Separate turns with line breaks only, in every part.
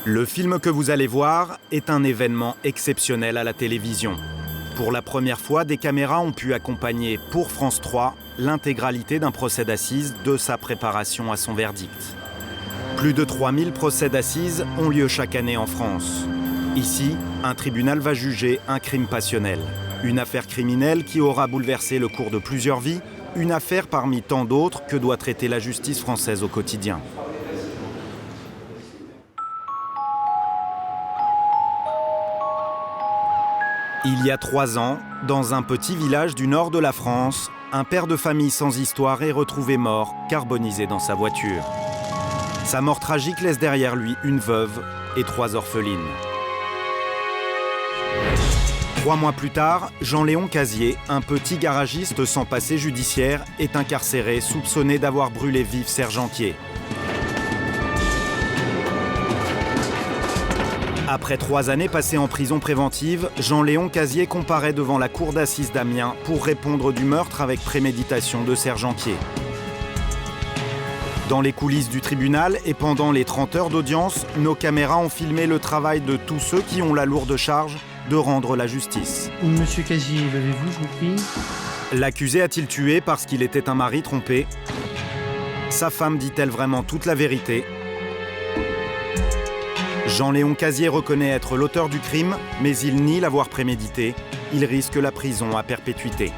Le film que vous allez voir est un événement exceptionnel à la télévision. Pour la première fois, des caméras ont pu accompagner pour France 3 l'intégralité d'un procès d'assises de sa préparation à son verdict. Plus de 3000 procès d'assises ont lieu chaque année en France. Ici, un tribunal va juger un crime passionnel. Une affaire criminelle qui aura bouleversé le cours de plusieurs vies, une affaire parmi tant d'autres que doit traiter la justice française au quotidien. Il y a 3 ans, dans un petit village du nord de la France, un père de famille sans histoire est retrouvé mort, carbonisé dans sa voiture. Sa mort tragique laisse derrière lui une veuve et 3 orphelines. 3 mois plus tard, Jean-Léon Cazier, un petit garagiste sans passé judiciaire, est incarcéré, soupçonné d'avoir brûlé vif Serge Anquier. Après 3 années passées en prison préventive, Jean-Léon Cazier comparaît devant la cour d'assises d'Amiens pour répondre du meurtre avec préméditation de Serge Anquier. Dans les coulisses du tribunal et pendant les 30 heures d'audience, nos caméras ont filmé le travail de tous ceux qui ont la lourde charge de rendre la justice.
Monsieur Cazier, levez-vous, je vous prie.
L'accusé a-t-il tué parce qu'il était un mari trompé? Sa femme dit-elle vraiment toute la vérité? Jean-Léon Cazier reconnaît être l'auteur du crime, mais il nie l'avoir prémédité. Il risque la prison à perpétuité.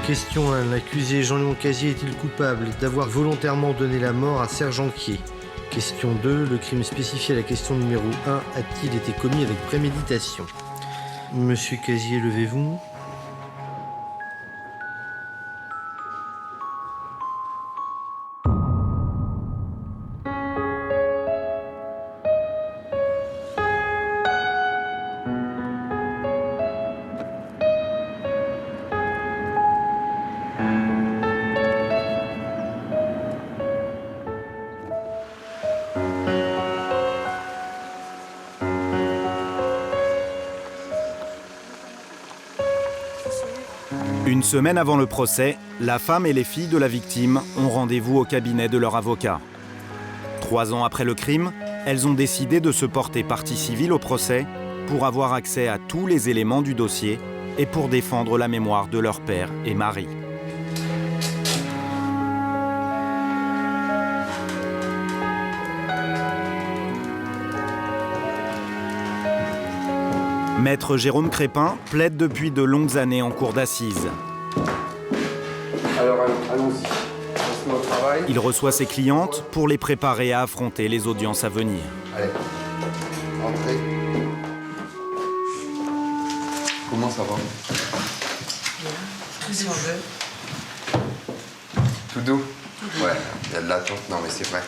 Question 1. L'accusé Jean-Léon Cazier est-il coupable d'avoir volontairement donné la mort à Serge Anquier? Question 2. Le crime spécifié à la question numéro 1 a-t-il été commis avec préméditation? Monsieur Cazier, levez-vous.
Une semaine avant le procès, la femme et les filles de la victime ont rendez-vous au cabinet de leur avocat. 3 ans après le crime, elles ont décidé de se porter partie civile au procès pour avoir accès à tous les éléments du dossier et pour défendre la mémoire de leur père et mari. Maître Jérôme Crépin plaide depuis de longues années en cour d'assises.
Alors allons-y, laisse-moi au travail.
Il reçoit ses clientes pour les préparer à affronter les audiences à venir.
Allez, entrez. Comment ça va?
Si on veut.
Tout doux? Ouais, il y a de l'attente, non mais c'est vrai.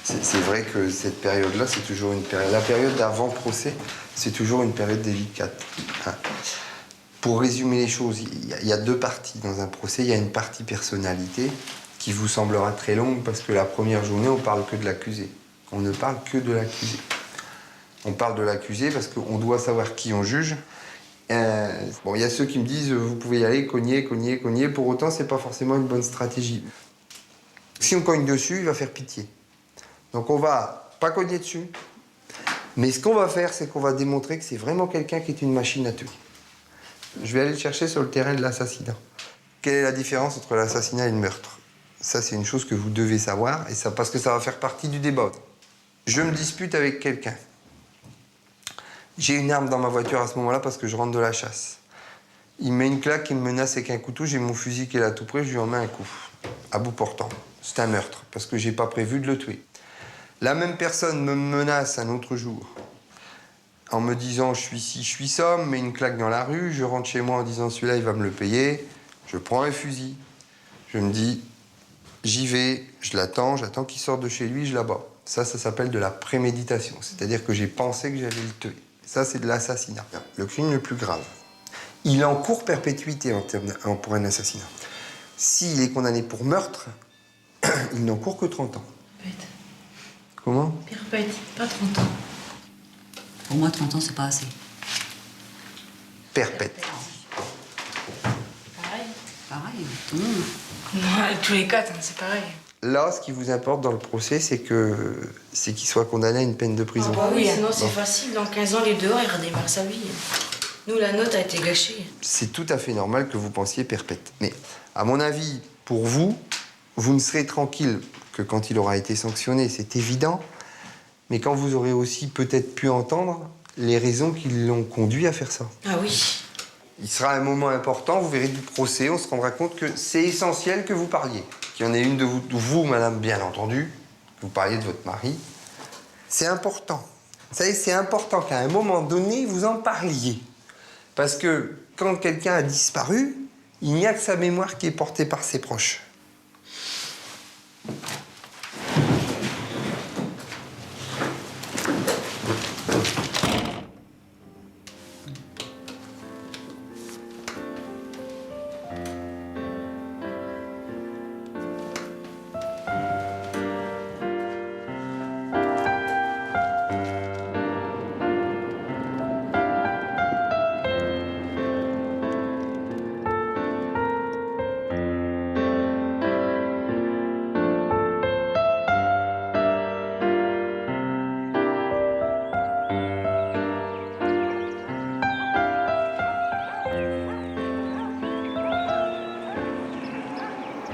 C'est vrai que cette période-là, c'est toujours une période... La période d'avant-procès, c'est toujours une période délicate. Hein. Pour résumer les choses, il y a 2 parties dans un procès. Il y a une partie personnalité qui vous semblera très longue parce que la première journée, on parle que de l'accusé. On ne parle que de l'accusé. On parle de l'accusé parce qu'on doit savoir qui on juge. Bon, il y a ceux qui me disent vous pouvez y aller, cogner. Pour autant, c'est pas forcément une bonne stratégie. Si on cogne dessus, il va faire pitié. Donc on va pas cogner dessus. Mais ce qu'on va faire, c'est qu'on va démontrer que c'est vraiment quelqu'un qui est une machine à tuer. Je vais aller le chercher sur le terrain de l'assassinat. Quelle est la différence entre l'assassinat et le meurtre? Ça, c'est une chose que vous devez savoir, et ça, parce que ça va faire partie du débat. Je me dispute avec quelqu'un. J'ai une arme dans ma voiture à ce moment-là parce que je rentre de la chasse. Il me met une claque, il me menace avec un couteau, j'ai mon fusil qui est là tout près, je lui en mets un coup, à bout portant. C'est un meurtre, parce que j'ai pas prévu de le tuer. La même personne me menace un autre jour en me disant je suis ci, je suis ça, me met une claque dans la rue, je rentre chez moi en disant celui-là il va me le payer, je prends un fusil, je me dis j'y vais, je l'attends, j'attends qu'il sorte de chez lui, je l'abats. Ça s'appelle de la préméditation, c'est-à-dire que j'ai pensé que j'allais le tuer. Ça c'est de l'assassinat, le crime le plus grave. Il encourt perpétuité pour un assassinat. S'il est condamné pour meurtre, il n'encourt que 30 ans. Comment?
Perpète, pas 30 ans.
Pour moi, 30 ans, c'est pas assez.
Perpète.
Pareil.
Pareil, tout le monde.
Non, tous les 4, c'est pareil.
Là, ce qui vous importe dans le procès, c'est qu'il soit condamné à une peine de prison.
Ah bah oui, sinon c'est facile. Dans 15 ans, il est dehors, il redémarre sa vie. Nous, la note a été gâchée.
C'est tout à fait normal que vous pensiez perpète. Mais à mon avis, pour vous, vous ne serez tranquille que quand il aura été sanctionné, c'est évident. Mais quand vous aurez aussi peut-être pu entendre les raisons qui l'ont conduit à faire ça.
Ah oui.
Il sera un moment important, vous verrez du procès, on se rendra compte que c'est essentiel que vous parliez. Qu'il y en ait une de vous, madame, bien entendu, que vous parliez de votre mari. C'est important. Vous savez, c'est important qu'à un moment donné, vous en parliez. Parce que quand quelqu'un a disparu, il n'y a que sa mémoire qui est portée par ses proches.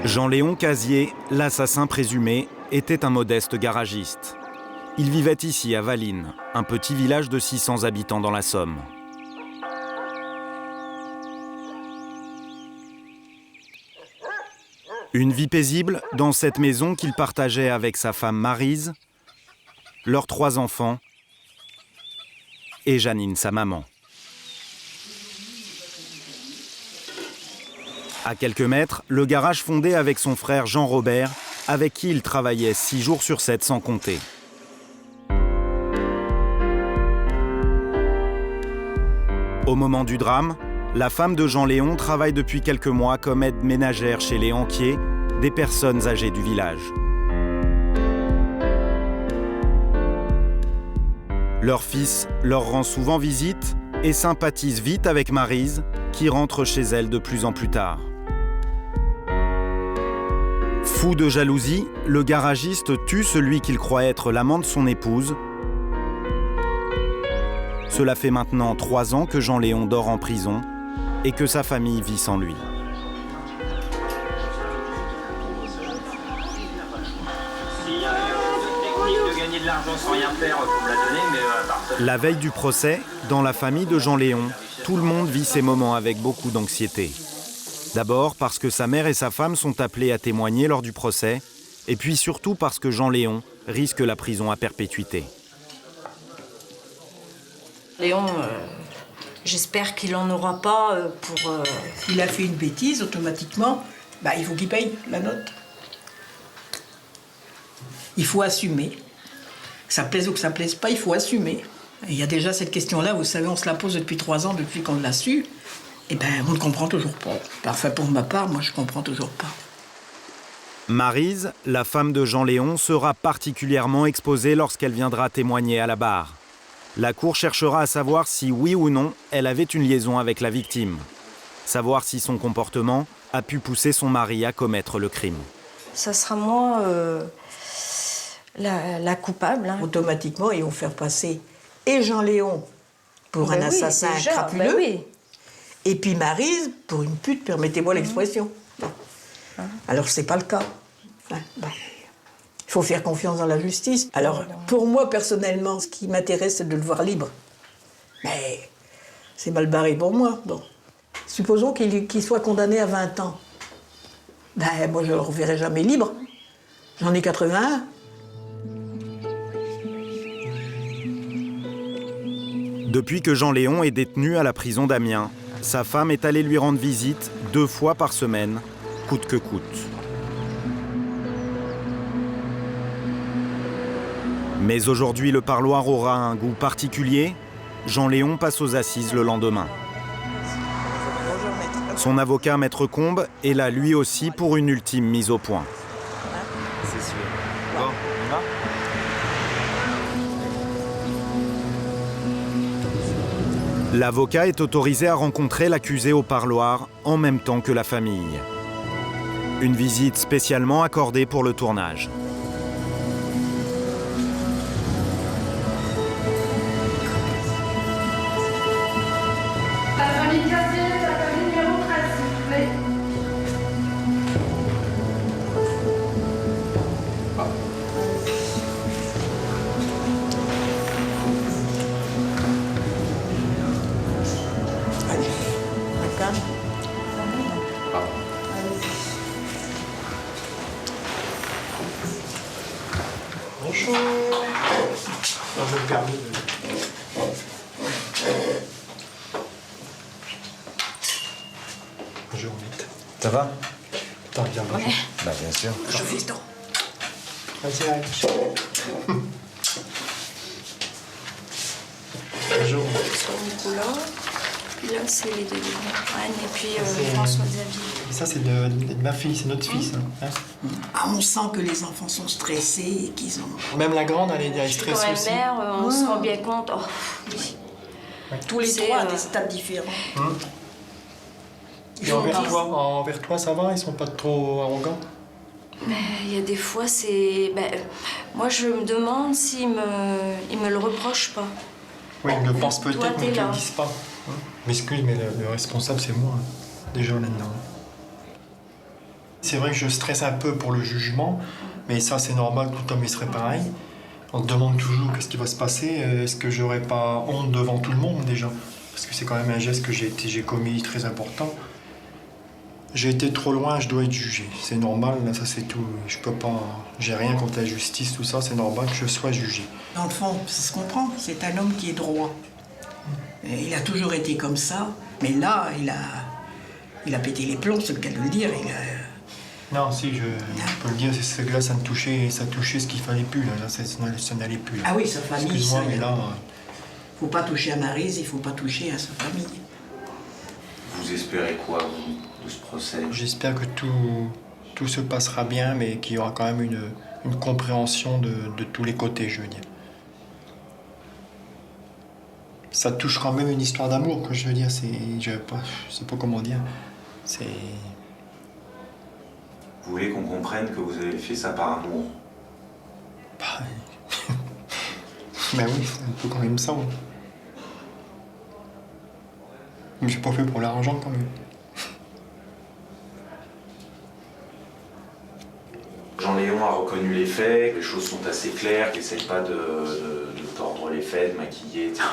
Jean-Léon Casier, l'assassin présumé, était un modeste garagiste. Il vivait ici, à Valines, un petit village de 600 habitants dans la Somme. Une vie paisible dans cette maison qu'il partageait avec sa femme Maryse, leurs 3 enfants et Janine, sa maman. À quelques mètres, le garage fondé avec son frère Jean-Robert, avec qui il travaillait 6 jours sur 7 sans compter. Au moment du drame, la femme de Jean-Léon travaille depuis quelques mois comme aide ménagère chez les Anquiers, des personnes âgées du village. Leur fils leur rend souvent visite et sympathise vite avec Maryse, qui rentre chez elle de plus en plus tard. Fou de jalousie, le garagiste tue celui qu'il croit être l'amant de son épouse. Cela fait maintenant 3 ans que Jean-Léon dort en prison et que sa famille vit sans lui. La veille du procès, dans la famille de Jean-Léon, tout le monde vit ces moments avec beaucoup d'anxiété. D'abord parce que sa mère et sa femme sont appelées à témoigner lors du procès, et puis surtout parce que Jean-Léon risque la prison à perpétuité.
Léon, j'espère qu'il n'en aura pas pour...
Il a fait une bêtise, automatiquement, il faut qu'il paye la note. Il faut assumer. Que ça plaise ou que ça plaise pas, il faut assumer. Et il y a déjà cette question-là, vous savez, on se la pose depuis 3 ans, depuis qu'on l'a su. On ne comprend toujours pas. Parfait pour ma part, moi je comprends toujours pas.
Maryse, la femme de Jean-Léon, sera particulièrement exposée lorsqu'elle viendra témoigner à la barre. La cour cherchera à savoir si, oui ou non, elle avait une liaison avec la victime. Savoir si son comportement a pu pousser son mari à commettre le crime.
Ça sera moi la coupable.
Automatiquement, ils vont faire passer et Jean-Léon pour un assassin crapuleux, et puis Maryse pour une pute, permettez-moi l'expression. Alors, c'est pas le cas. Il faut faire confiance dans la justice. Alors, pour moi, personnellement, ce qui m'intéresse, c'est de le voir libre. Mais c'est mal barré pour moi. Bon. Supposons qu'il soit condamné à 20 ans. Moi, je ne le reverrai jamais libre. J'en ai 81.
Depuis que Jean-Léon est détenu à la prison d'Amiens, sa femme est allée lui rendre visite 2 fois par semaine, coûte que coûte. Mais aujourd'hui, le parloir aura un goût particulier. Jean-Léon passe aux assises le lendemain. Son avocat, Maître Combe, est là lui aussi pour une ultime mise au point.
C'est sûr. Bon, on y va ?
L'avocat est autorisé à rencontrer l'accusé au parloir en même temps que la famille. Une visite spécialement accordée pour le tournage.
La famille Casier, la famille numéro 13, s'il vous plaît.
Allez, on calme.
Bonjour. Non, je vais me permets de... Bonjour, Mette.
Ça va?
Attends, viens, bonjour.
Bah bien sûr.
Je fais ton.
Vas-y, allez. Bonjour.
Nicolas. Puis là, c'est les deux Anne et puis
C'est-
François Xavier.
Et ça, c'est de ma fille, c'est notre fils. Hein.
Ah, on sent que les enfants sont stressés et qu'ils ont...
Même la grande, elle est
Puis
stressée
quand
aussi.
elle mère, on se rend bien compte. Oh, oui.
Tous les
C'est,
trois à des stades différents.
Et envers toi, ça va? Ils sont pas trop arrogants?
Mais il y a des fois, c'est. Ben, moi, je me demande s'ils me le reprochent pas.
Oui, ils le pensent
Toi,
peut-être, mais
t'es
ils ne
là.
le disent pas. M'excuse, mais le responsable, c'est moi, déjà là-dedans. C'est vrai que je stresse un peu pour le jugement, mais ça, c'est normal, tout homme, il serait pareil. On te demande toujours qu'est-ce qui va se passer, est-ce que j'aurais pas honte devant tout le monde, déjà? Parce que c'est quand même un geste que j'ai commis très important. J'ai été trop loin, je dois être jugé. C'est normal, là, ça c'est tout. Je peux pas... J'ai rien contre la justice, tout ça, c'est normal que je sois jugé.
Dans le fond, ça se comprend, c'est un homme qui est droit. Et il a toujours été comme ça, mais là, il a pété les plombs, c'est le cas de le dire.
Non, si, je peux le dire, c'est que là, ça touchait ce qu'il fallait plus, là, ça n'allait plus. Là.
Ah oui, sa famille,
excuse-moi,
ça,
mais là...
faut pas toucher à Maryse, il faut pas toucher à sa famille.
Vous espérez quoi, vous, de ce procès?
J'espère que tout se passera bien, mais qu'il y aura quand même une compréhension de tous les côtés, je veux dire. Ça touche quand même une histoire d'amour, quoi, je veux dire, je sais pas comment dire, c'est...
Vous voulez qu'on comprenne que vous avez fait ça par amour?
Bah, ben oui, c'est un peu quand même ça, oui. Mais j'ai pas fait pour l'argent, quand même.
Jean-Léon a reconnu les faits, les choses sont assez claires, qu'il n'essaye pas de tordre les faits, de maquiller, etc.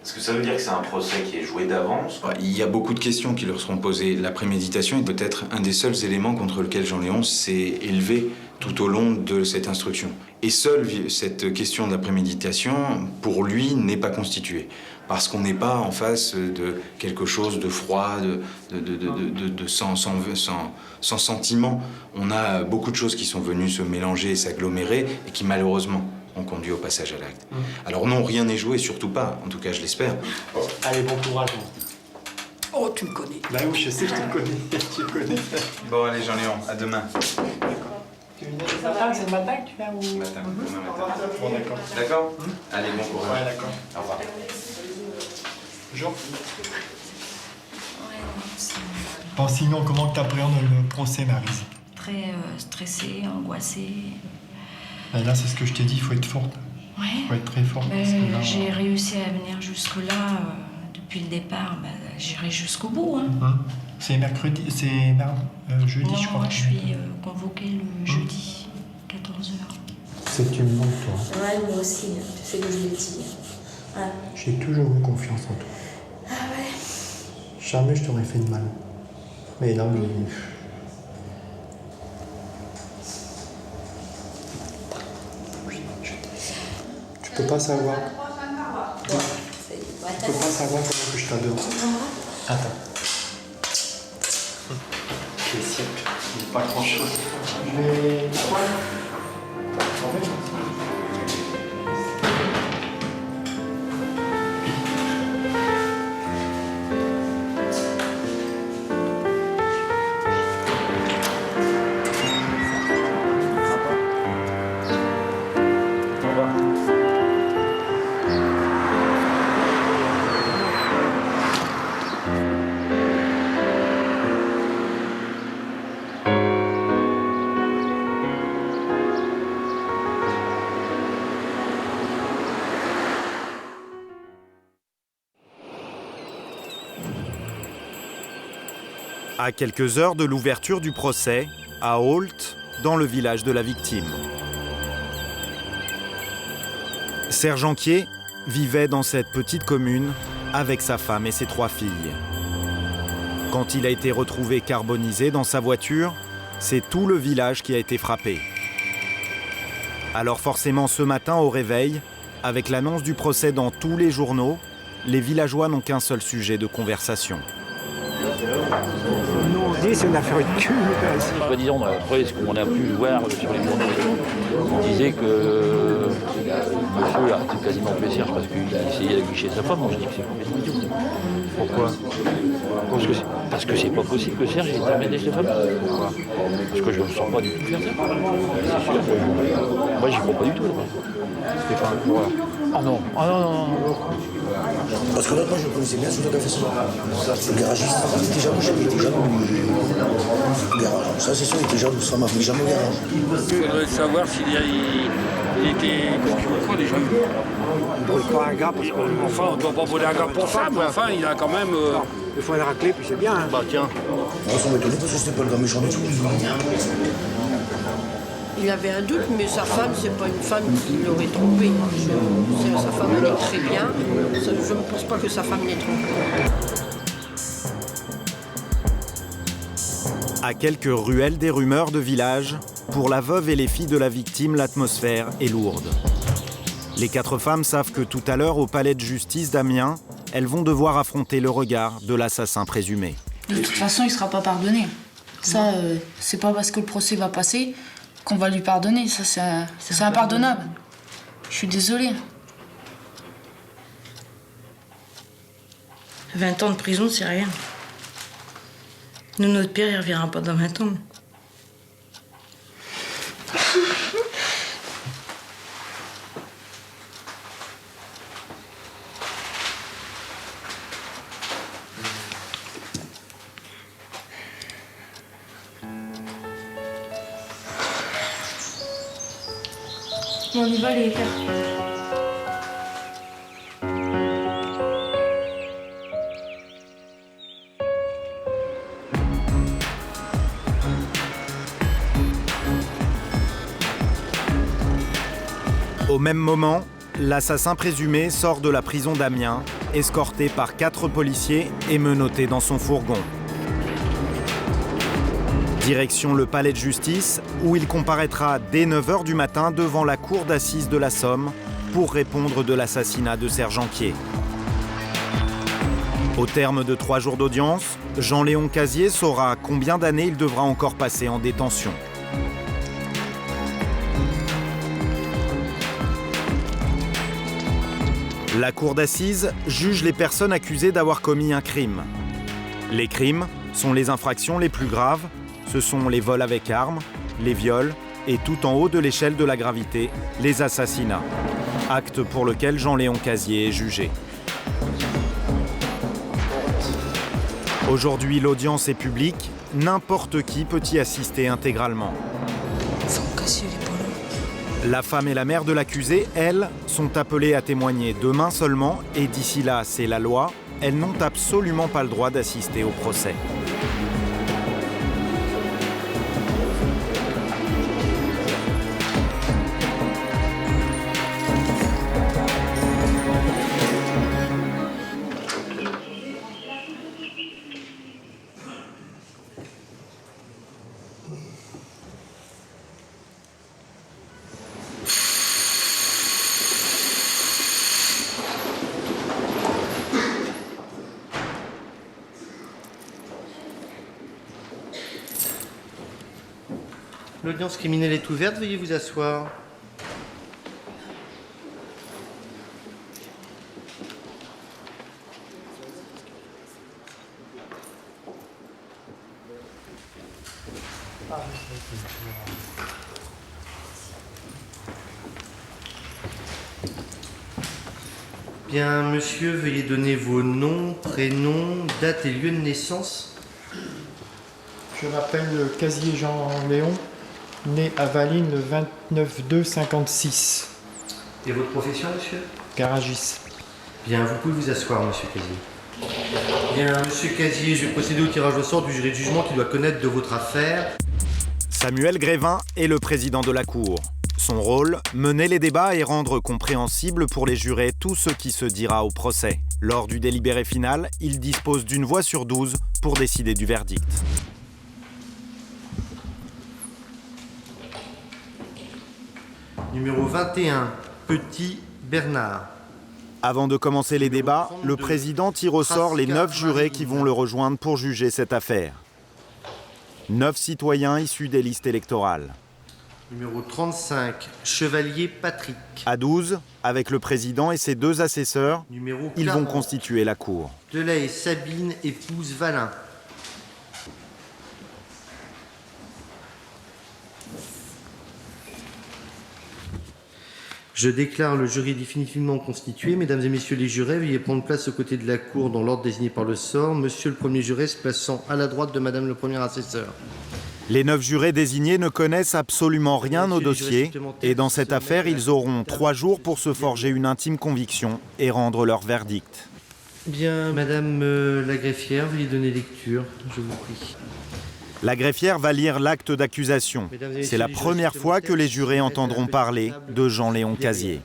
Est-ce que ça veut dire que c'est un procès qui est joué d'avance?
Il y a beaucoup de questions qui leur seront posées. La préméditation est peut-être un des seuls éléments contre lequel Jean-Léon s'est élevé tout au long de cette instruction. Et seule cette question de la préméditation, pour lui, n'est pas constituée. Parce qu'on n'est pas en face de quelque chose de froid, sans sentiment. On a beaucoup de choses qui sont venues se mélanger et s'agglomérer et qui, malheureusement, ont conduit au passage à l'acte. Alors non, rien n'est joué, surtout pas. En tout cas, je l'espère.
Allez, bon courage.
Oh, tu me connais.
Bah oui, je sais que je te connais. Tu connais.
Bon, allez, Jean-Léon, à demain.
Tu viens ce matin, c'est le matin que tu viens ou...
Matin, demain matin.
Bon, d'accord.
D'accord? Allez, bon courage.
Ouais, d'accord.
Au revoir.
Bonjour. Bon, sinon, comment tu appréhendes le procès, Maryse?
Très stressée, angoissée.
Et là, c'est ce que je t'ai dit, il faut être forte.
Ouais.
Il faut être très forte. parce que là,
J'ai réussi à venir jusque-là. Depuis le départ, j'irai jusqu'au bout. Hein.
C'est mercredi, c'est jeudi,
Non,
je crois.
moi, je suis convoquée le jeudi, 14h.
C'est que tu me manques, toi.
Ouais, moi aussi, tu sais que je l'ai dit. Ouais.
J'ai toujours eu confiance en toi.
Ah ouais.
Jamais je t'aurais fait de mal. Mais là, tu peux pas savoir. Tu peux pas savoir comment que je t'adore. Attends. Les siècles, il n'y a pas grand-chose. Je vais... En fait,
À quelques heures de l'ouverture du procès, à Ault, dans le village de la victime. Serge Anquier vivait dans cette petite commune avec sa femme et ses 3 filles. Quand il a été retrouvé carbonisé dans sa voiture, c'est tout le village qui a été frappé. Alors forcément, ce matin au réveil, avec l'annonce du procès dans tous les journaux, les villageois n'ont qu'un seul sujet de conversation.
Nous on dit c'est une affaire de cul.
Disons, après ce qu'on a pu voir sur les journaux, on disait que monsieur a quasiment tué Serge parce qu'il essayait d'aguicher sa femme. Moi je dis que c'est complètement idiot.
Pourquoi?
Parce que c'est pas possible que Serge ait un ménage de femme. Pourquoi? Parce que je ne me sens pas du tout faire ça. C'est sûr. Moi j'y crois pas du tout.
Stéphane, voilà.
Ah non, ah non, non, non.
Parce que là, moi, je connaissais bien celui qui a fait ça. Le garagiste, il était jaloux, il était jaloux. Le garage, ça c'est sûr, il était jaloux, ça m'a fait jamais au garage.
Il faudrait savoir s'il était quoi déjà.
On ne brûle pas un gars parce que...
Enfin, on ne doit pas brûler un gars pour ça, mais enfin, il a quand même...
Il faut le racler, puis c'est bien. Hein.
Bah tiens.
Moi, ça m'étonnait parce que c'était pas le gars méchant du tout.
Il avait un doute, mais sa femme, c'est pas une femme qui l'aurait trompé. Sa femme allait très bien. Je ne pense pas que sa femme l'ait trompé.
À quelques ruelles des rumeurs de village, pour la veuve et les filles de la victime, l'atmosphère est lourde. Les 4 femmes savent que tout à l'heure, au palais de justice d'Amiens, elles vont devoir affronter le regard de l'assassin présumé.
De toute façon, il ne sera pas pardonné. Ça, c'est pas parce que le procès va passer qu'on va lui pardonner. Ça, c'est impardonnable. Je suis désolée.
20 ans de prison, c'est rien. Nous, notre père, il ne reviendra pas dans 20 ans.
On y va, les gars.
Au même moment, l'assassin présumé sort de la prison d'Amiens, escorté par 4 policiers et menotté dans son fourgon. Direction le palais de justice, où il comparaîtra dès 9h du matin devant la cour d'assises de la Somme pour répondre de l'assassinat de Serge Anquier. Au terme de 3 jours d'audience, Jean-Léon Cazier saura combien d'années il devra encore passer en détention. La cour d'assises juge les personnes accusées d'avoir commis un crime. Les crimes sont les infractions les plus graves. Ce sont les vols avec armes, les viols et tout en haut de l'échelle de la gravité, les assassinats. Acte pour lequel Jean-Léon Cazier est jugé. Aujourd'hui, l'audience est publique. N'importe qui peut y assister intégralement. La femme et la mère de l'accusé, elles, sont appelées à témoigner demain seulement et d'ici là, c'est la loi, elles n'ont absolument pas le droit d'assister au procès.
L'audience criminelle est ouverte, veuillez vous asseoir. Bien, monsieur, veuillez donner vos noms, prénoms, date et lieu de naissance.
Je m'appelle Cazier Jean-Léon, né à Valine le 29-2-56.
Et votre profession, monsieur?
Garagiste.
Bien, vous pouvez vous asseoir, monsieur Cazier. Bien, monsieur Casier, je vais procéder au tirage au sort du jury de jugement qui doit connaître de votre affaire.
Samuel Grévin est le président de la Cour. Son rôle, mener les débats et rendre compréhensible pour les jurés tout ce qui se dira au procès. Lors du délibéré final, il dispose d'une voix sur 12 pour décider du verdict.
Numéro 21, Petit Bernard.
Avant de commencer les débats, le président tire au sort les 9 jurés qui vont le rejoindre pour juger cette affaire. 9 citoyens issus des listes électorales.
Numéro 35, Chevalier Patrick.
À 12, avec le président et ses 2 assesseurs,
Numéro 40,
ils vont constituer la cour.
Delay Sabine, épouse Valin. Je déclare le jury définitivement constitué. Mesdames et messieurs les jurés, veuillez prendre place aux côtés de la cour dans l'ordre désigné par le sort. Monsieur le premier juré se plaçant à la droite de madame le premier assesseur.
Les 9 jurés désignés ne connaissent absolument rien au dossier et dans cette affaire, ils auront 3 jours pour se forger une intime conviction et rendre leur verdict.
Bien, madame la greffière, veuillez donner lecture, je vous prie.
La greffière va lire l'acte d'accusation. C'est la première fois que les jurés entendront parler de Jean-Léon Casier.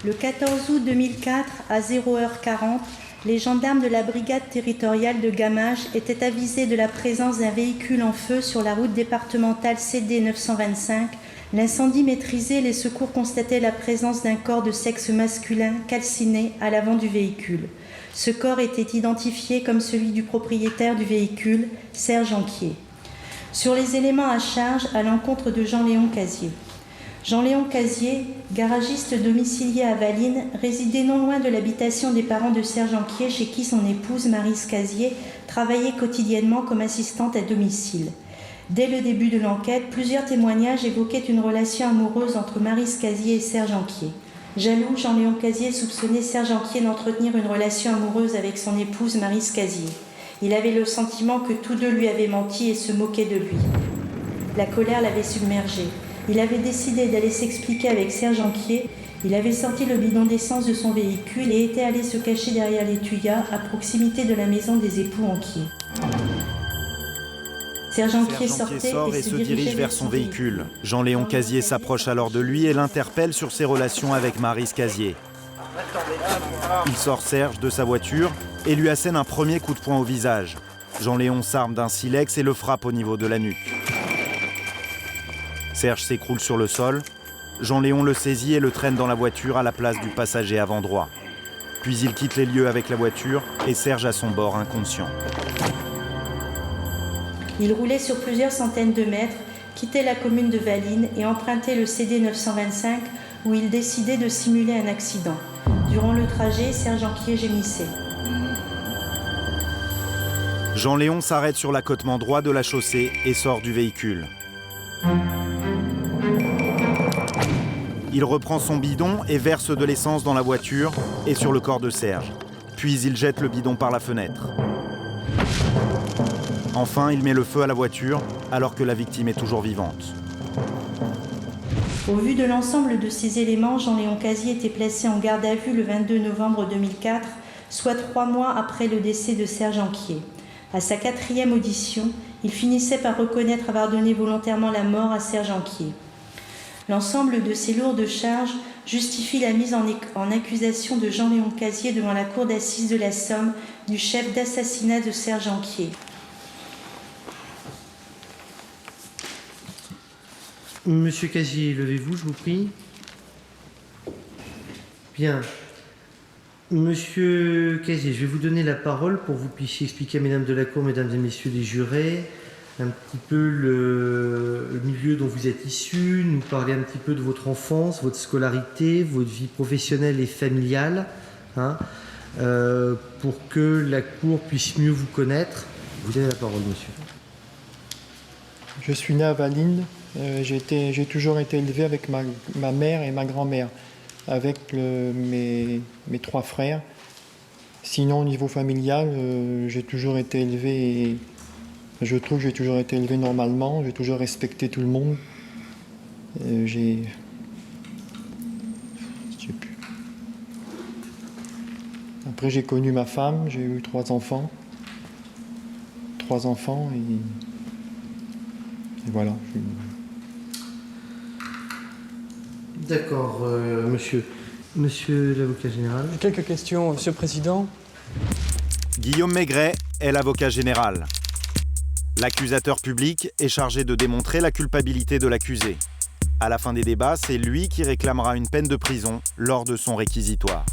Le 14 août 2004, à 0h40, les gendarmes de la brigade territoriale de Gamages étaient avisés de la présence d'un véhicule en feu sur la route départementale CD 925. L'incendie maîtrisé, les secours constataient la présence d'un corps de sexe masculin calciné à l'avant du véhicule. Ce corps était identifié comme celui du propriétaire du véhicule, Serge Anquier. Sur les éléments à charge à l'encontre de Jean-Léon Casier. Jean-Léon Casier, garagiste domicilié à Valine, résidait non loin de l'habitation des parents de Serge Anquier, chez qui son épouse, Maryse Casier, travaillait quotidiennement comme assistante à domicile. Dès le début de l'enquête, plusieurs témoignages évoquaient une relation amoureuse entre Maryse Casier et Serge Anquier. Jaloux, Jean-Léon Casier soupçonnait Serge Anquier d'entretenir une relation amoureuse avec son épouse, Maryse Casier. Il avait le sentiment que tous deux lui avaient menti et se moquaient de lui. La colère l'avait submergé. Il avait décidé d'aller s'expliquer avec Serge Anquier. Il avait sorti le bidon d'essence de son véhicule et était allé se cacher derrière les tuyas à proximité de la maison des époux Anquier. Serge Anquier
sort et se dirige vers son véhicule. Jean-Léon Casier s'approche alors de lui et l'interpelle sur ses relations avec Maryse Casier. Il sort Serge de sa voiture et lui assène un premier coup de poing au visage. Jean-Léon s'arme d'un silex et le frappe au niveau de la nuque. Serge s'écroule sur le sol. Jean-Léon le saisit et le traîne dans la voiture à la place du passager avant droit. Puis il quitte les lieux avec la voiture et Serge à son bord inconscient.
Il roulait sur plusieurs centaines de mètres, quittait la commune de Valine et empruntait le CD 925 où il décidait de simuler un accident. Durant le trajet, Serge Anquier gémissait.
Jean-Léon s'arrête sur l'accotement droit de la chaussée et sort du véhicule. Il reprend son bidon et verse de l'essence dans la voiture et sur le corps de Serge. Puis il jette le bidon par la fenêtre. Enfin, il met le feu à la voiture alors que la victime est toujours vivante.
Au vu de l'ensemble de ces éléments, Jean-Léon Casier était placé en garde à vue le 22 novembre 2004, soit 3 mois après le décès de Serge Anquier. À sa 4e audition, il finissait par reconnaître avoir donné volontairement la mort à Serge Anquier. L'ensemble de ces lourdes charges justifie la mise en accusation de Jean-Léon Casier devant la cour d'assises de la Somme du chef d'assassinat de Serge Anquier.
Monsieur Casier, levez-vous, je vous prie. Bien. Monsieur Casier, je vais vous donner la parole pour que vous puissiez expliquer à mesdames de la Cour, mesdames et messieurs les jurés, un petit peu le milieu dont vous êtes issus, nous parler un petit peu de votre enfance, votre scolarité, votre vie professionnelle et familiale, pour que la Cour puisse mieux vous connaître. Vous avez la parole, monsieur.
Je suis né à Valine. J'ai toujours été élevé avec ma mère et ma grand-mère, avec mes 3 frères. Sinon, au niveau familial, j'ai toujours été élevé, et je trouve que j'ai toujours été élevé normalement, j'ai toujours respecté tout le monde. Je sais plus. Après, j'ai connu ma femme, j'ai eu 3 enfants. 3 enfants et voilà.
D'accord, monsieur. Monsieur l'avocat général.
Quelques questions, monsieur le président.
Guillaume Maigret est l'avocat général. L'accusateur public est chargé de démontrer la culpabilité de l'accusé. À la fin des débats, c'est lui qui réclamera une peine de prison lors de son réquisitoire.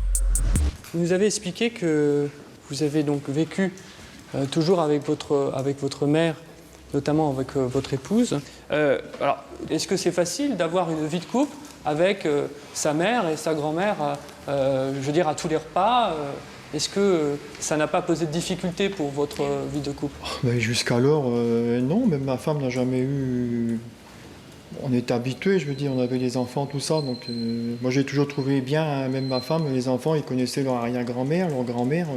Vous nous avez expliqué que vous avez donc vécu toujours avec votre mère, notamment avec votre épouse. Alors, est-ce que c'est facile d'avoir une vie de couple avec sa mère et sa grand-mère, je veux dire, à tous les repas Est-ce que ça n'a pas posé de difficultés pour votre vie de couple?
Jusqu'alors, non. Même ma femme n'a jamais eu... On est habitués, je veux dire, on avait des enfants, tout ça. Donc, moi, j'ai toujours trouvé bien, hein, même ma femme, les enfants, ils connaissaient leur arrière-grand-mère, leur grand-mère.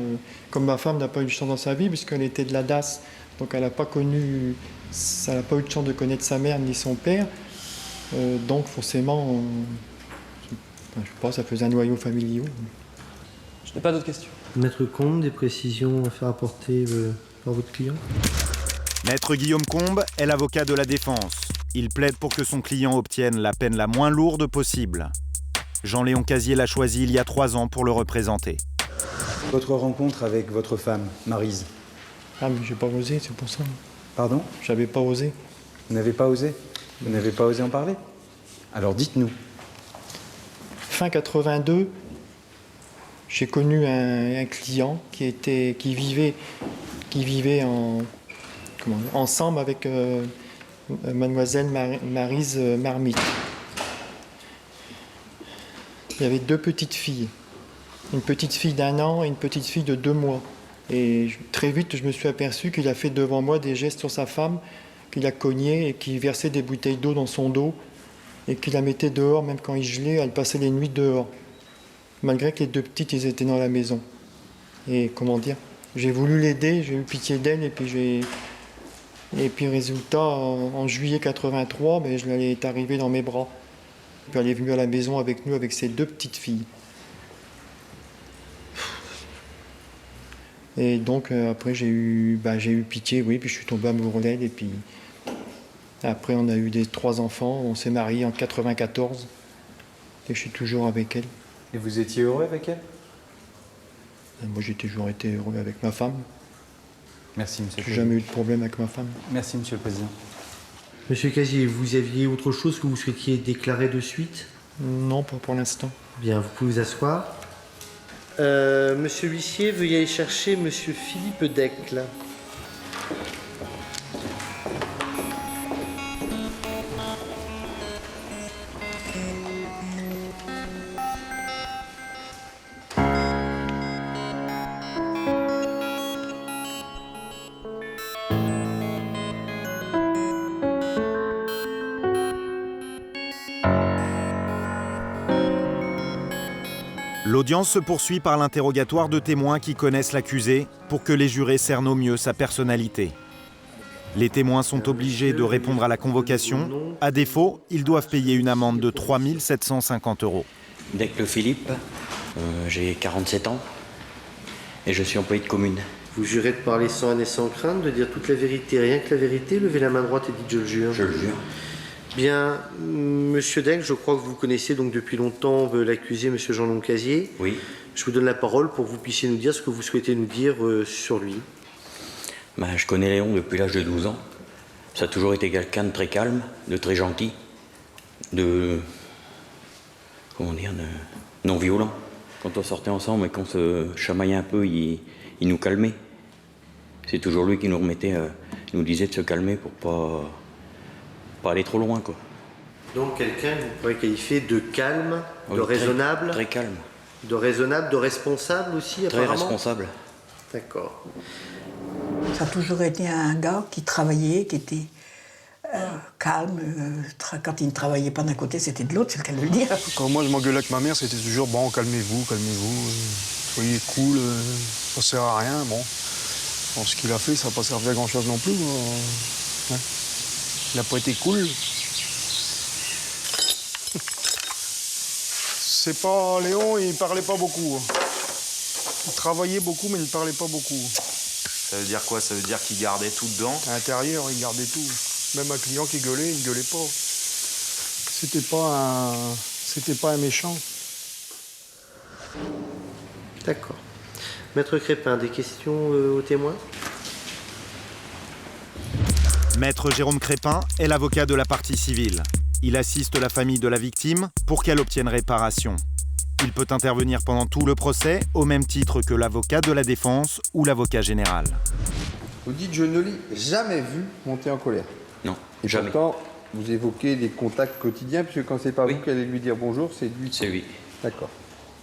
Comme ma femme n'a pas eu de chance dans sa vie, puisqu'elle était de la DAS. Donc, elle n'a pas eu de chance de connaître sa mère ni son père. Donc, forcément, je sais pas, ça faisait un noyau familial.
Je n'ai pas d'autres questions.
Maître Combe, des précisions à faire apporter par votre client?
Maître Guillaume Combe est l'avocat de la défense. Il plaide pour que son client obtienne la peine la moins lourde possible. Jean-Léon Casier l'a choisi il y a 3 ans pour le représenter.
Votre rencontre avec votre femme, Maryse.
Ah, mais j'ai pas osé, c'est pour ça.
Pardon?
J'avais pas osé.
Vous n'avez pas osé? Vous n'avez pas osé en parler? Alors dites-nous.
Fin 82, j'ai connu un client qui vivait ensemble avec mademoiselle Maryse Marmite. Il y avait 2 petites filles. Une petite fille d'1 an et une petite fille de 2 mois. Et très vite, je me suis aperçu qu'il a fait devant moi des gestes sur sa femme, qu'il a cogné et qu'il versait des bouteilles d'eau dans son dos et qu'il la mettait dehors, même quand il gelait, elle passait les nuits dehors. Malgré que les 2 petites, ils étaient dans la maison. Et comment dire, j'ai voulu l'aider, j'ai eu pitié d'elle et puis résultat, en juillet 83, elle est arrivée dans mes bras. Puis elle est venue à la maison avec nous, avec ses 2 petites filles. Et donc après j'ai eu pitié, oui, puis je suis tombé amoureux d'elle. Et puis après on a eu 3 enfants, on s'est mariés en 94 et je suis toujours avec elle.
Et vous étiez heureux avec elle?
Moi j'ai toujours été heureux avec ma femme.
Merci, monsieur le
J'ai
président.
jamais eu de problème avec ma femme.
Merci, monsieur le président.
Monsieur Casier, vous aviez autre chose que vous souhaitiez déclarer de suite?
Non, pas pour l'instant.
Bien, vous pouvez vous asseoir. Monsieur l'huissier, veuillez aller chercher monsieur Philippe Decle.
L'audience se poursuit par l'interrogatoire de témoins qui connaissent l'accusé pour que les jurés cernent au mieux sa personnalité. Les témoins sont obligés de répondre à la convocation. À défaut, ils doivent payer une amende de 3 750 €.
Decle Philippe, j'ai 47 ans et je suis employé de commune.
Vous jurez de parler sans haine et sans crainte, de dire toute la vérité, rien que la vérité. Levez la main droite et dites « je le jure ».
Je le jure.
Bien, monsieur Decle, je crois que vous connaissez donc depuis longtemps l'accusé, monsieur Jean-Léon Casier.
Oui.
Je vous donne la parole pour que vous puissiez nous dire ce que vous souhaitez nous dire sur lui.
Je connais Léon depuis l'âge de 12 ans. Ça a toujours été quelqu'un de très calme, de très gentil, de non violent. Quand on sortait ensemble et qu'on se chamaillait un peu, il nous calmait. C'est toujours lui qui nous remettait, il nous disait de se calmer pour pas aller trop loin, quoi.
Donc quelqu'un que vous pourriez qualifier de calme, de raisonnable.
Très calme.
De raisonnable, de responsable aussi,
très
apparemment.
Responsable.
D'accord.
Ça a toujours été un gars qui travaillait, qui était calme. Quand il ne travaillait pas d'un côté, c'était de l'autre, c'est le cas de le dire.
Quand moi je m'engueulais avec ma mère, c'était toujours bon, calmez-vous, soyez cool, ça sert à rien. Bon, ce qu'il a fait, ça n'a pas servi à grand chose non plus. Hein. Il n'a pas été cool. C'est pas Léon, il parlait pas beaucoup. Il travaillait beaucoup, mais il ne parlait pas beaucoup.
Ça veut dire quoi? Ça veut dire qu'il gardait tout dedans?
À l'intérieur, il gardait tout. Même un client qui gueulait, il ne gueulait pas. C'était pas un méchant.
D'accord. Maître Crépin, des questions aux témoins?
Maître Jérôme Crépin est l'avocat de la partie civile. Il assiste la famille de la victime pour qu'elle obtienne réparation. Il peut intervenir pendant tout le procès, au même titre que l'avocat de la défense ou l'avocat général.
Vous dites « je ne l'ai jamais vu monter en colère ».
Non,
et
jamais.
Pourtant, vous évoquez des contacts quotidiens, puisque quand c'est pas vous qui allez lui dire bonjour, c'est lui.
C'est lui.
D'accord.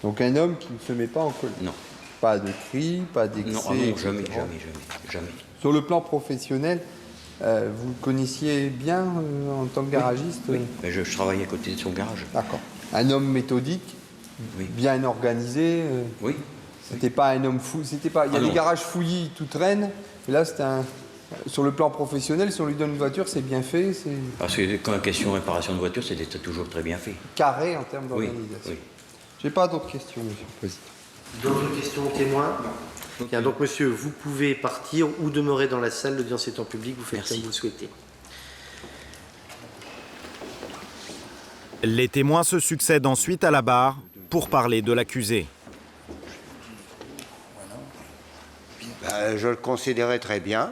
Donc un homme qui ne se met pas en colère.
Non.
Pas de cris, pas d'excès.
Non, jamais.
Sur le plan professionnel, vous le connaissiez bien en tant que garagiste?
Oui, mais je travaillais à côté de son garage.
D'accord. Un homme méthodique, bien organisé.
Oui.
C'était pas un homme fou. C'était pas. Il y a des garages fouillis, tout traîne. Et là, c'était un. Sur le plan professionnel, si on lui donne une voiture, c'est bien fait.
Parce que quand la question de réparation de voiture, c'était toujours très bien fait.
Carré en termes d'organisation.
Oui.
J'ai pas d'autres questions, Monsieur le Président.
D'autres questions aux témoins? Bien, donc monsieur, vous pouvez partir ou demeurer dans la salle, l'audience est en public, vous faites comme vous le souhaitez.
Les témoins se succèdent ensuite à la barre pour parler de l'accusé.
Je le considérais très bien.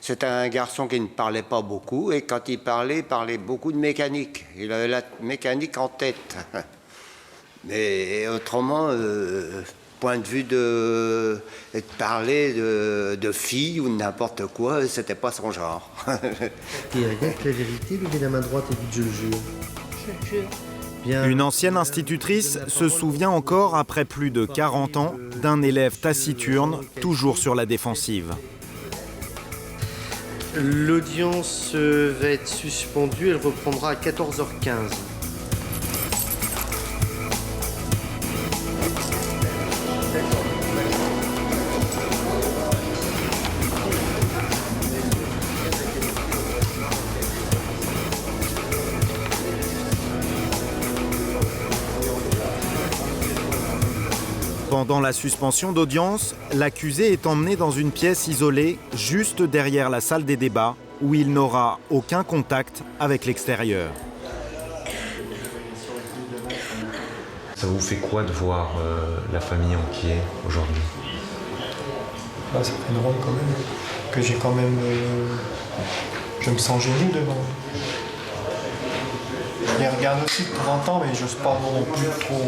C'est un garçon qui ne parlait pas beaucoup et quand il parlait beaucoup de mécanique. Il avait la mécanique en tête. Mais autrement, point de vue de parler de filles ou de n'importe quoi, c'était pas son genre.
Et rien que la vérité, levez la main droite et dites je le jure.
Je jure.
Bien.
Une ancienne institutrice se souvient encore, après plus de 40 ans, d'un élève taciturne, toujours sur la défensive.
L'audience va être suspendue, elle reprendra à 14h15.
Pendant la suspension d'audience, l'accusé est emmené dans une pièce isolée, juste derrière la salle des débats, où il n'aura aucun contact avec l'extérieur.
Ça vous fait quoi de voir la famille enquillée aujourd'hui?
Ça fait drôle quand même, que j'ai quand même... je me sens gêné devant. Je les regarde aussi de temps en temps, mais j'ose pas non plus trop...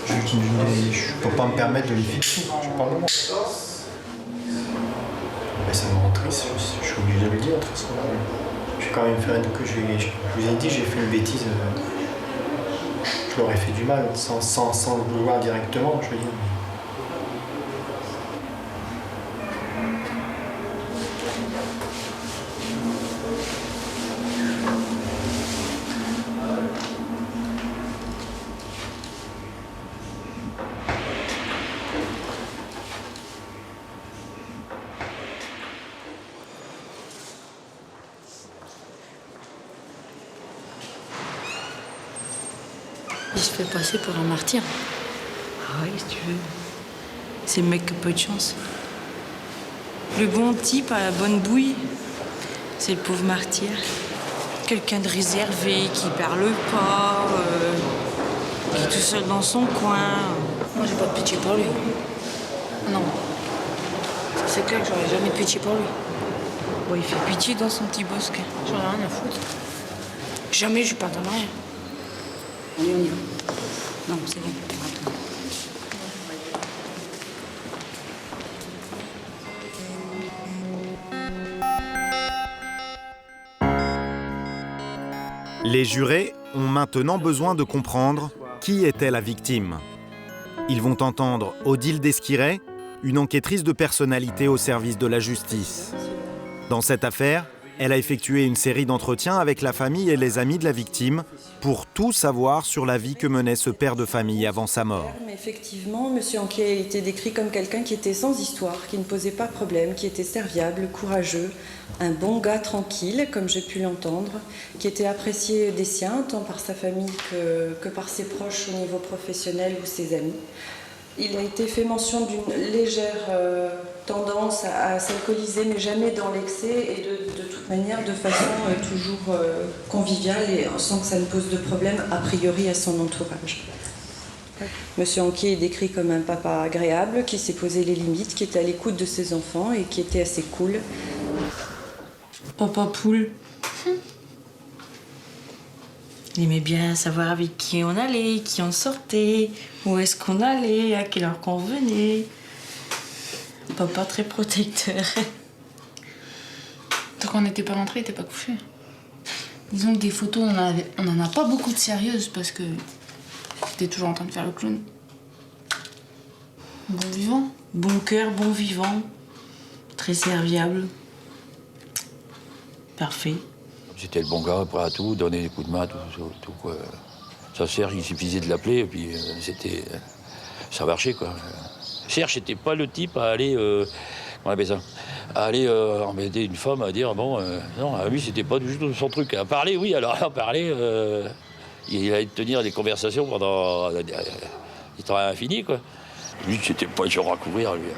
Je peux pas me permettre de les fixer, je parle de moi. Mais ça me rend triste, je suis obligé de le dire de toute façon. Je vais quand même faire je vous ai dit, j'ai fait une bêtise. Je leur ai fait du mal, sans le vouloir directement, je veux dire.
Il se fait passer pour un martyr.
Ah oui, si tu veux. C'est le mec qui a peu de chance. Le bon type à la bonne bouille, c'est le pauvre martyr. Quelqu'un de réservé, qui parle pas, qui est tout seul dans son coin.
Moi, j'ai pas de pitié pour lui. Non. C'est clair que j'aurais jamais de pitié pour lui.
Bon, il fait pitié dans son petit bosquet.
J'en ai rien à foutre. Jamais je lui pardonne rien. Allez, on y va. Non, c'est bon. Attends.
Les jurés ont maintenant besoin de comprendre qui était la victime. Ils vont entendre Odile Desquiret, une enquêtrice de personnalité au service de la justice. Dans cette affaire, Elle a effectué une série d'entretiens avec la famille et les amis de la victime pour tout savoir sur la vie que menait ce père de famille avant sa mort.
Mais effectivement, M. Anquier a été décrit comme quelqu'un qui était sans histoire, qui ne posait pas problème, qui était serviable, courageux, un bon gars tranquille, comme j'ai pu l'entendre, qui était apprécié des siens, tant par sa famille que par ses proches au niveau professionnel ou ses amis. Il a été fait mention d'une légère tendance à s'alcooliser, mais jamais dans l'excès et de toute manière de façon toujours conviviale et sans que ça ne pose de problème a priori à son entourage. Monsieur Anquier est décrit comme un papa agréable qui s'est posé les limites, qui était à l'écoute de ses enfants et qui était assez cool.
Papa poule. Il aimait bien savoir avec qui on allait, qui on sortait, où est-ce qu'on allait, à quelle heure qu'on venait. Papa très protecteur.
Tant qu'on n'était pas rentrés, il n'était pas couché. Disons que des photos, on n'en a pas beaucoup de sérieuses parce que j'étais toujours en train de faire le clown. Bon vivant.
Bon cœur, bon vivant. Très serviable. Parfait.
C'était le bon gars, prêt à tout, donner des coups de main, tout quoi. Ça, Serge, il suffisait de l'appeler, et puis ça marchait, quoi. Serge n'était pas le type à aller, on appelle ça, à aller embêter une femme, à dire, bon, non, lui, c'était pas du tout son truc. À parler, oui, alors à parler, il allait tenir des conversations pendant des temps infinis, quoi. Lui, c'était pas le genre à couvrir, lui.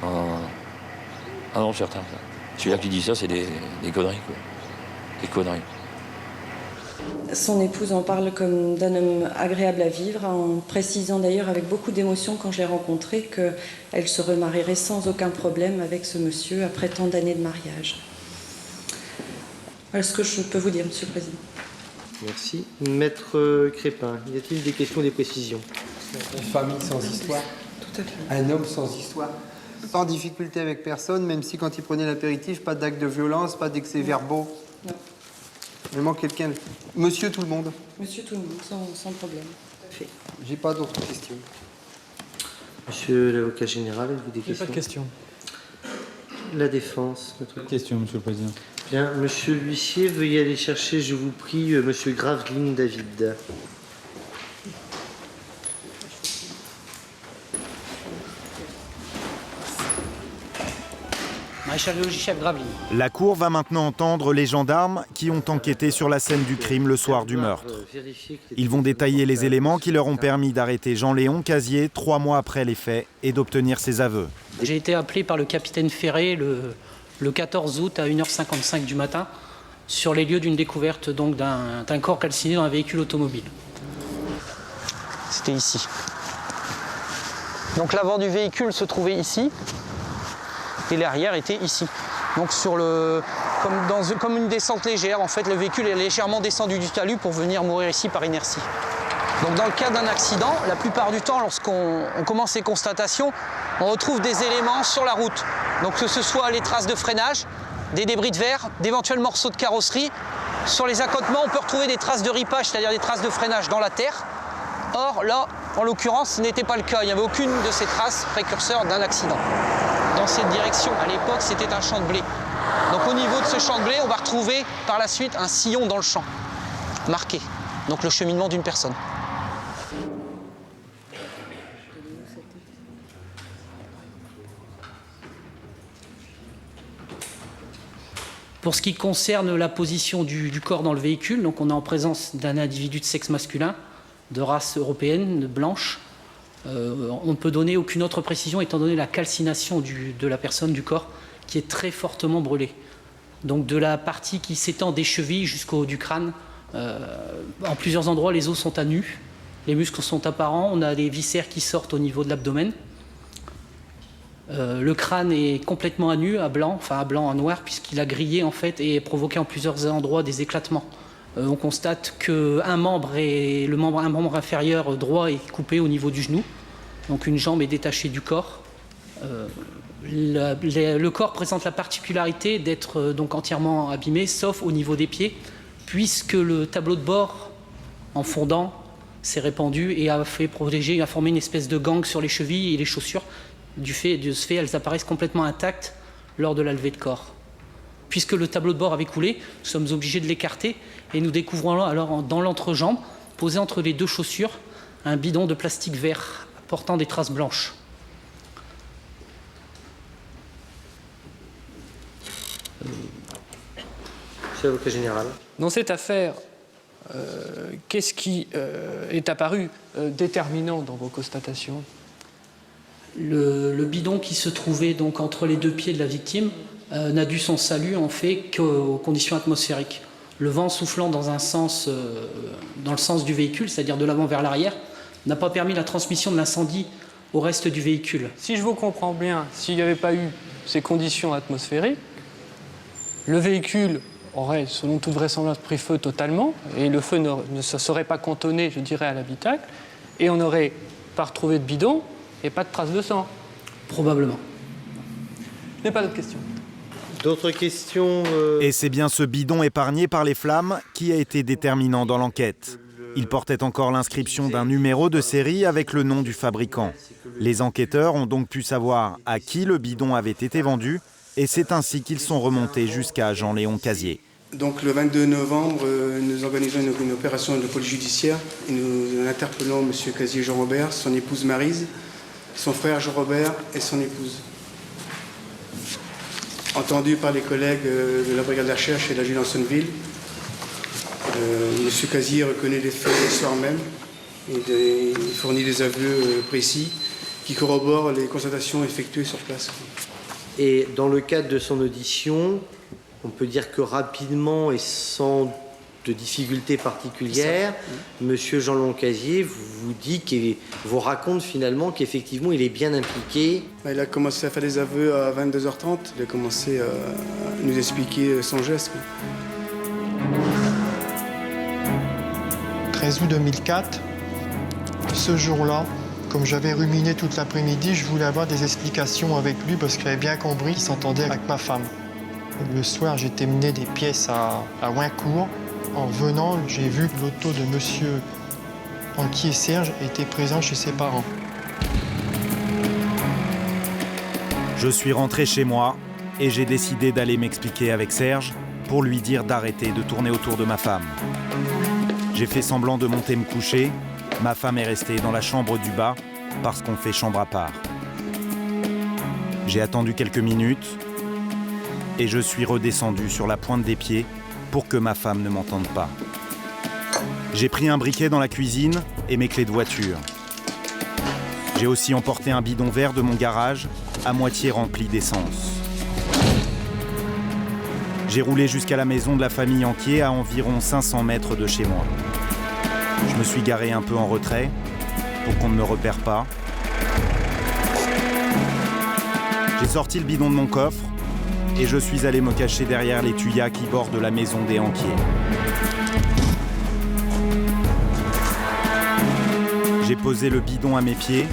Ah non, certain. Celui-là qui dit ça, c'est des conneries, quoi. Des conneries.
Son épouse en parle comme d'un homme agréable à vivre, en précisant d'ailleurs avec beaucoup d'émotion quand je l'ai rencontré qu'elle se remarierait sans aucun problème avec ce monsieur après tant d'années de mariage. Voilà ce que je peux vous dire, Monsieur le Président.
Merci. Maître Crépin, y a-t-il des questions, des précisions?
Une famille sans histoire.
Tout à fait.
Un homme sans histoire. Sans difficulté avec personne, même si quand il prenait l'apéritif, pas d'actes de violence, pas d'excès verbaux.
Non.
Vraiment quelqu'un... Monsieur tout le monde.
Monsieur tout le monde, sans problème. Fait.
J'ai pas d'autres questions.
Monsieur l'avocat général, avez-vous des questions?
Pas de questions.
La défense.
Pas de questions, Monsieur le Président.
Bien, Monsieur l'huissier, veuillez aller chercher, je vous prie, Monsieur Graveline David.
La cour va maintenant entendre les gendarmes qui ont enquêté sur la scène du crime le soir du meurtre. Ils vont détailler les éléments qui leur ont permis d'arrêter Jean-Léon Casier 3 mois après les faits et d'obtenir ses aveux.
J'ai été appelé par le capitaine Ferré le 14 août à 1h55 du matin sur les lieux d'une découverte donc d'un corps calciné dans un véhicule automobile.
C'était ici. Donc l'avant du véhicule se trouvait ici. Et l'arrière était ici. Donc comme une descente légère, en fait, le véhicule est légèrement descendu du talus pour venir mourir ici par inertie. Donc dans le cas d'un accident, la plupart du temps, lorsqu'on commence ces constatations, on retrouve des éléments sur la route. Donc que ce soit les traces de freinage, des débris de verre, d'éventuels morceaux de carrosserie. Sur les accotements, on peut retrouver des traces de ripage, c'est-à-dire des traces de freinage dans la terre. Or, là, en l'occurrence, ce n'était pas le cas. Il n'y avait aucune de ces traces précurseurs d'un accident. Dans cette direction, à l'époque, c'était un champ de blé. Donc au niveau de ce champ de blé, on va retrouver par la suite un sillon dans le champ, marqué. Donc le cheminement d'une personne.
Pour ce qui concerne la position du corps dans le véhicule, donc on est en présence d'un individu de sexe masculin, de race européenne, blanche. On ne peut donner aucune autre précision étant donné la calcination de la personne, du corps, qui est très fortement brûlée. Donc de la partie qui s'étend des chevilles jusqu'au haut du crâne, en plusieurs endroits les os sont à nu, les muscles sont apparents, on a des viscères qui sortent au niveau de l'abdomen. Le crâne est complètement à nu, à blanc, enfin à blanc, à noir, puisqu'il a grillé en fait et provoqué en plusieurs endroits des éclatements. On constate qu'un membre, un membre inférieur droit est coupé au niveau du genou, donc une jambe est détachée du corps. Le corps présente la particularité d'être donc entièrement abîmé, sauf au niveau des pieds, puisque le tableau de bord en fondant s'est répandu et a formé une espèce de gangue sur les chevilles et les chaussures. De ce fait, elles apparaissent complètement intactes lors de la levée de corps. Puisque le tableau de bord avait coulé, nous sommes obligés de l'écarter et nous découvrons alors dans l'entrejambe, posé entre les 2 chaussures, un bidon de plastique vert portant des traces blanches.
Monsieur l'avocat général.
Dans cette affaire, qu'est-ce qui est apparu déterminant dans vos constatations?
Le bidon qui se trouvait donc entre les 2 pieds de la victime n'a dû son salut en fait qu'aux conditions atmosphériques. Le vent soufflant dans le sens du véhicule, c'est-à-dire de l'avant vers l'arrière, n'a pas permis la transmission de l'incendie au reste du véhicule.
Si je vous comprends bien, s'il n'y avait pas eu ces conditions atmosphériques, le véhicule aurait, selon toute vraisemblance, pris feu totalement, et le feu ne se serait pas cantonné, je dirais, à l'habitacle, et on n'aurait pas retrouvé de bidon et pas de traces de sang.
Probablement.
Je n'ai pas d'autres questions.
D'autres questions
Et c'est bien ce bidon épargné par les flammes qui a été déterminant dans l'enquête. Il portait encore l'inscription d'un numéro de série avec le nom du fabricant. Les enquêteurs ont donc pu savoir à qui le bidon avait été vendu et c'est ainsi qu'ils sont remontés jusqu'à Jean-Léon Casier.
Donc le 22 novembre, nous organisons une opération de police judiciaire et nous interpellons M. Casier Jean-Robert, son épouse Maryse, son frère Jean-Robert et son épouse. Entendu par les collègues de la brigade de la recherche et de la Juge d'Ansonville, M. Casier reconnaît les faits le soir même et il fournit des aveux précis qui corroborent les constatations effectuées sur place.
Et dans le cadre de son audition, on peut dire que rapidement et sans de difficultés particulières, M. Jean-Léon Casier vous dit qu'il vous raconte finalement qu'effectivement il est bien impliqué.
Il a commencé à faire des aveux à 22h30, il a commencé à nous expliquer son geste.
13 août 2004, ce jour-là, comme j'avais ruminé toute l'après-midi, je voulais avoir des explications avec lui parce qu'il avait bien compris qu'il s'entendait avec ma femme. Le soir, j'étais mené des pièces à Wincourt. En venant, j'ai vu que l'auto de M. Anquier Serge était présent chez ses parents.
Je suis rentré chez moi et j'ai décidé d'aller m'expliquer avec Serge pour lui dire d'arrêter de tourner autour de ma femme. J'ai fait semblant de monter me coucher. Ma femme est restée dans la chambre du bas parce qu'on fait chambre à part. J'ai attendu quelques minutes et je suis redescendu sur la pointe des pieds pour que ma femme ne m'entende pas. J'ai pris un briquet dans la cuisine et mes clés de voiture. J'ai aussi emporté un bidon vert de mon garage à moitié rempli d'essence. J'ai roulé jusqu'à la maison de la famille Anquier à environ 500 mètres de chez moi. Je me suis garé un peu en retrait pour qu'on ne me repère pas. J'ai sorti le bidon de mon coffre et je suis allé me cacher derrière les tuyas qui bordent la maison des Anquier. J'ai posé le bidon à mes pieds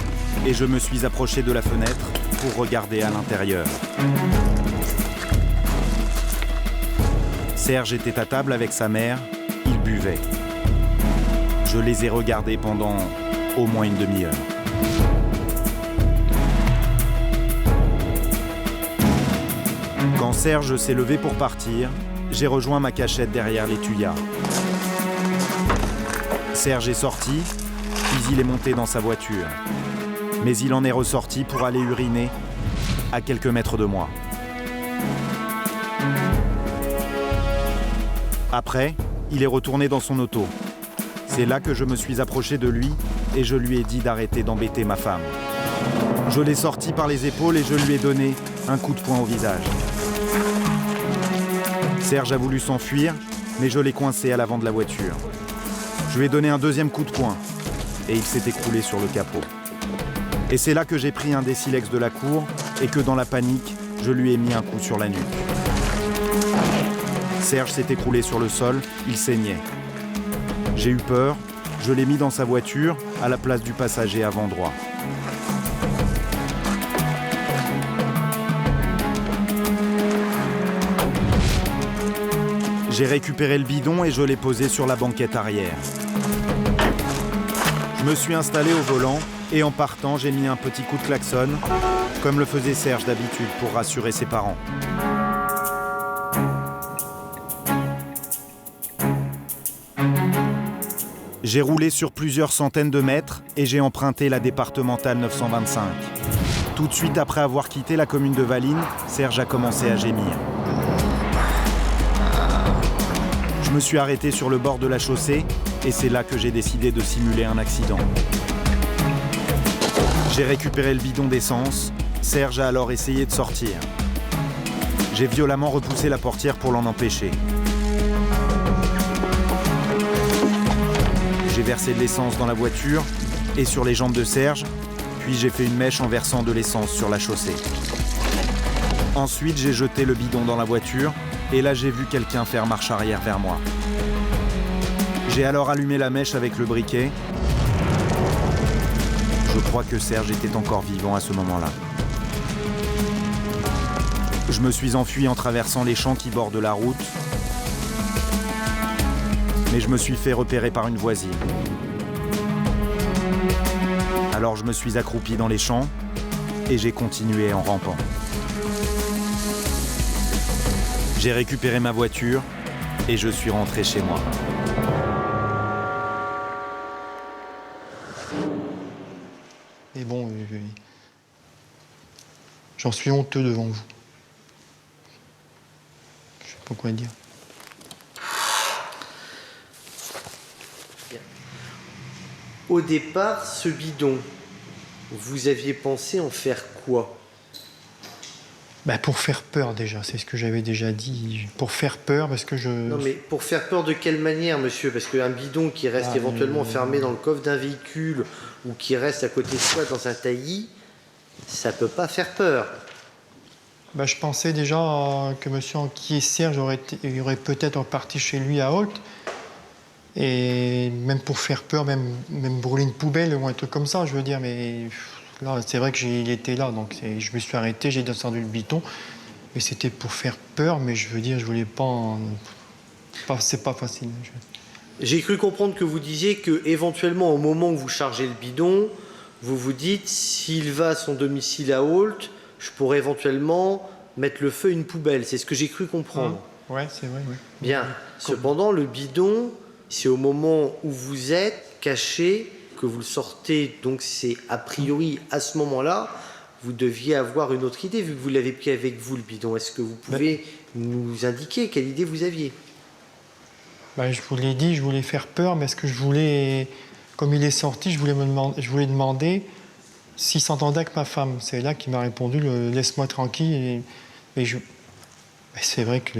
et je me suis approché de la fenêtre pour regarder à l'intérieur. Serge était à table avec sa mère, il buvait. Je les ai regardés pendant au moins une demi-heure. Quand Serge s'est levé pour partir, j'ai rejoint ma cachette derrière les tuyas. Serge est sorti, puis il est monté dans sa voiture. Mais il en est ressorti pour aller uriner à quelques mètres de moi. Après, il est retourné dans son auto. C'est là que je me suis approché de lui et je lui ai dit d'arrêter d'embêter ma femme. Je l'ai sorti par les épaules et je lui ai donné un coup de poing au visage. Serge a voulu s'enfuir, mais je l'ai coincé à l'avant de la voiture. Je lui ai donné un deuxième coup de poing et il s'est écroulé sur le capot. Et c'est là que j'ai pris un des silex de la cour et que dans la panique, je lui ai mis un coup sur la nuque. Serge s'est écroulé sur le sol, il saignait. J'ai eu peur, je l'ai mis dans sa voiture à la place du passager avant droit. J'ai récupéré le bidon et je l'ai posé sur la banquette arrière. Je me suis installé au volant et en partant, j'ai mis un petit coup de klaxon, comme le faisait Serge d'habitude pour rassurer ses parents. J'ai roulé sur plusieurs centaines de mètres et j'ai emprunté la départementale 925. Tout de suite après avoir quitté la commune de Valine, Serge a commencé à gémir. Je me suis arrêté sur le bord de la chaussée et c'est là que j'ai décidé de simuler un accident. J'ai récupéré le bidon d'essence. Serge a alors essayé de sortir. J'ai violemment repoussé la portière pour l'en empêcher. J'ai versé de l'essence dans la voiture et sur les jambes de Serge, puis j'ai fait une mèche en versant de l'essence sur la chaussée. Ensuite, j'ai jeté le bidon dans la voiture et là, j'ai vu quelqu'un faire marche arrière vers moi. J'ai alors allumé la mèche avec le briquet. Je crois que Serge était encore vivant à ce moment-là. Je me suis enfui en traversant les champs qui bordent la route. Mais je me suis fait repérer par une voisine. Alors je me suis accroupi dans les champs et j'ai continué en rampant. J'ai récupéré ma voiture et je suis rentré chez moi.
Et bon, j'en suis honteux devant vous. Je sais pas quoi dire.
Au départ, ce bidon, vous aviez pensé en faire quoi?
Pour faire peur déjà, c'est ce que j'avais déjà dit. Pour faire peur, parce que je...
Non mais pour faire peur de quelle manière, monsieur? Parce qu'un bidon qui reste éventuellement enfermé dans le coffre d'un véhicule ou qui reste à côté de soi dans un taillis, ça peut pas faire peur.
Je pensais déjà que monsieur Anquier Serge aurait peut-être reparti chez lui à Holt. Et même pour faire peur, même brûler une poubelle ou un truc comme ça, je veux dire. Mais là, c'est vrai qu'il était là, donc je me suis arrêté, j'ai descendu le bidon. Et c'était pour faire peur, mais je veux dire, je voulais pas... C'est pas facile.
J'ai cru comprendre que vous disiez que éventuellement, au moment où vous chargez le bidon, vous vous dites, s'il va à son domicile à Holt, je pourrais éventuellement mettre le feu à une poubelle. C'est ce que j'ai cru comprendre.
Ouais, c'est vrai, oui.
Bien. Cependant, le bidon, c'est au moment où vous êtes caché que vous le sortez. Donc c'est a priori, à ce moment-là, vous deviez avoir une autre idée, vu que vous l'avez pris avec vous, le bidon. Est-ce que vous pouvez nous indiquer quelle idée vous aviez?
Je vous l'ai dit, je voulais faire peur, mais est-ce que je voulais... Comme il est sorti, je voulais demander s'il s'entendait avec ma femme. C'est là qu'il m'a répondu, laisse-moi tranquille. C'est vrai que...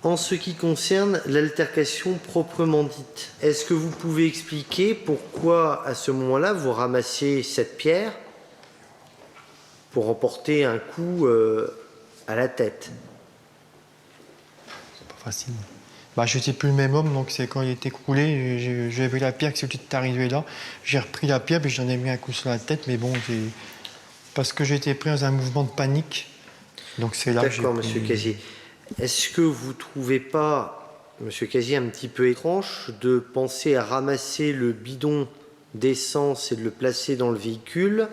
En ce qui concerne l'altercation proprement dite, est-ce que vous pouvez expliquer pourquoi, à ce moment-là, vous ramassiez cette pierre pour emporter un coup à la tête?
C'est pas facile. Je n'étais plus le même homme, donc c'est quand il était coulé, j'ai vu la pierre qui est arrivée là. J'ai repris la pierre et j'en ai mis un coup sur la tête, mais bon, parce que j'étais pris dans un mouvement de panique. Donc c'est là que j'ai...
D'accord, monsieur Casier. Est-ce que vous ne trouvez pas, monsieur Casier, un petit peu étrange de penser à ramasser le bidon d'essence et de le placer dans le véhicule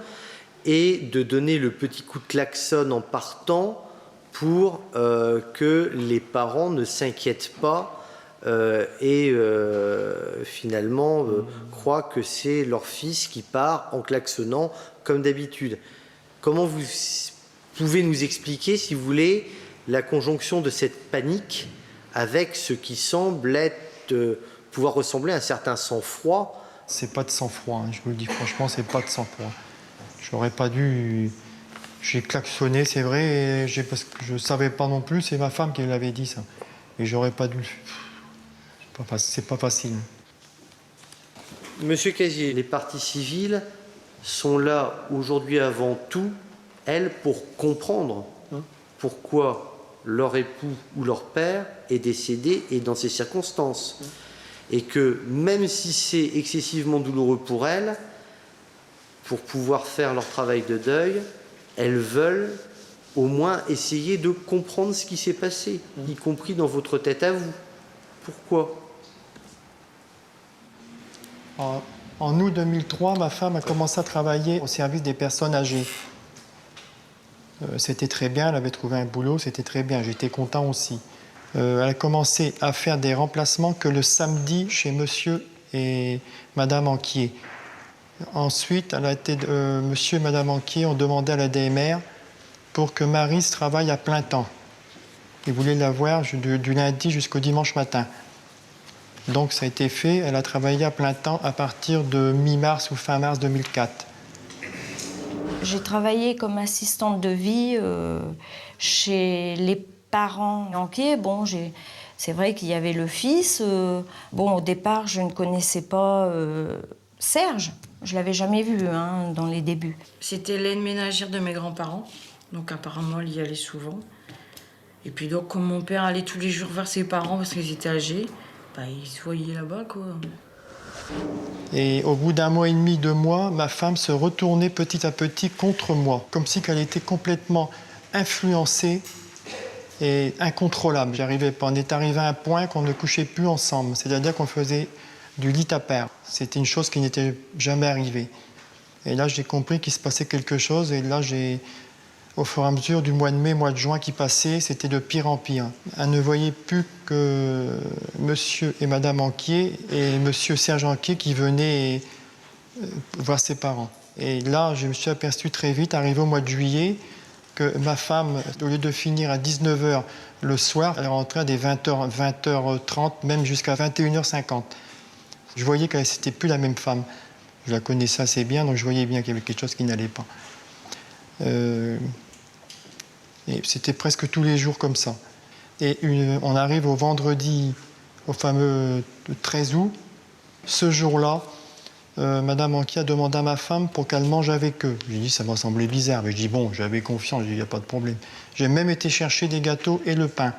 et de donner le petit coup de klaxon en partant pour que les parents ne s'inquiètent pas et finalement croient que c'est leur fils qui part en klaxonnant comme d'habitude? Comment vous pouvez nous expliquer, si vous voulez, la conjonction de cette panique avec ce qui semble être, pouvoir ressembler à un certain sang-froid?
C'est pas de sang-froid, je vous le dis franchement, c'est pas de sang-froid. J'aurais pas dû... J'ai klaxonné, c'est vrai, parce que je savais pas non plus, c'est ma femme qui l'avait dit ça. Et j'aurais pas dû... C'est pas facile.
Monsieur Casier, les parties civiles sont là aujourd'hui avant tout, elles, pour comprendre pourquoi leur époux ou leur père est décédé et dans ces circonstances. Et que même si c'est excessivement douloureux pour elles, pour pouvoir faire leur travail de deuil, elles veulent au moins essayer de comprendre ce qui s'est passé, y compris dans votre tête à vous. Pourquoi?
En août 2003, ma femme a commencé à travailler au service des personnes âgées. C'était très bien, elle avait trouvé un boulot, c'était très bien, j'étais content aussi. Elle a commencé à faire des remplacements que le samedi chez monsieur et Madame Anquier. Ensuite, Monsieur et Madame Anquier ont demandé à la DMR pour que Maryse travaille à plein temps. Ils voulaient la voir du lundi jusqu'au dimanche matin. Donc ça a été fait, elle a travaillé à plein temps à partir de mi-mars ou fin mars 2004.
J'ai travaillé comme assistante de vie chez les parents Anquier. Bon, c'est vrai qu'il y avait le fils. Bon, au départ, je ne connaissais pas Serge. Je ne l'avais jamais vu dans les débuts.
C'était l'aide ménagère de mes grands-parents. Donc apparemment, elle y allait souvent. Et puis donc, comme mon père allait tous les jours vers ses parents parce qu'ils étaient âgés, ils se voyaient là-bas, quoi.
Et au bout d'1 mois et demi, 2 mois, ma femme se retournait petit à petit contre moi, comme si qu'elle était complètement influencée et incontrôlable. J'arrivais pas. On est arrivé à un point qu'on ne couchait plus ensemble, c'est-à-dire qu'on faisait du lit à pair. C'était une chose qui n'était jamais arrivée. Et là, j'ai compris qu'il se passait quelque chose, et là, au fur et à mesure du mois de mai, mois de juin qui passait, c'était de pire en pire. Elle ne voyait plus que Monsieur et Madame Anquier et Monsieur Serge Anquier qui venaient voir ses parents. Et là, je me suis aperçu très vite, arrivé au mois de juillet, que ma femme, au lieu de finir à 19h le soir, elle rentrait à des 20h, 20h30, même jusqu'à 21h50. Je voyais que c'était plus la même femme. Je la connaissais assez bien, donc je voyais bien qu'il y avait quelque chose qui n'allait pas. Et c'était presque tous les jours comme ça. Et on arrive au vendredi, au fameux 13 août. Ce jour-là, Madame Anquier a demandé à ma femme pour qu'elle mange avec eux. J'ai dit, ça m'a semblé bizarre. Mais je dis, bon, j'avais confiance, il n'y a pas de problème. J'ai même été chercher des gâteaux et le pain,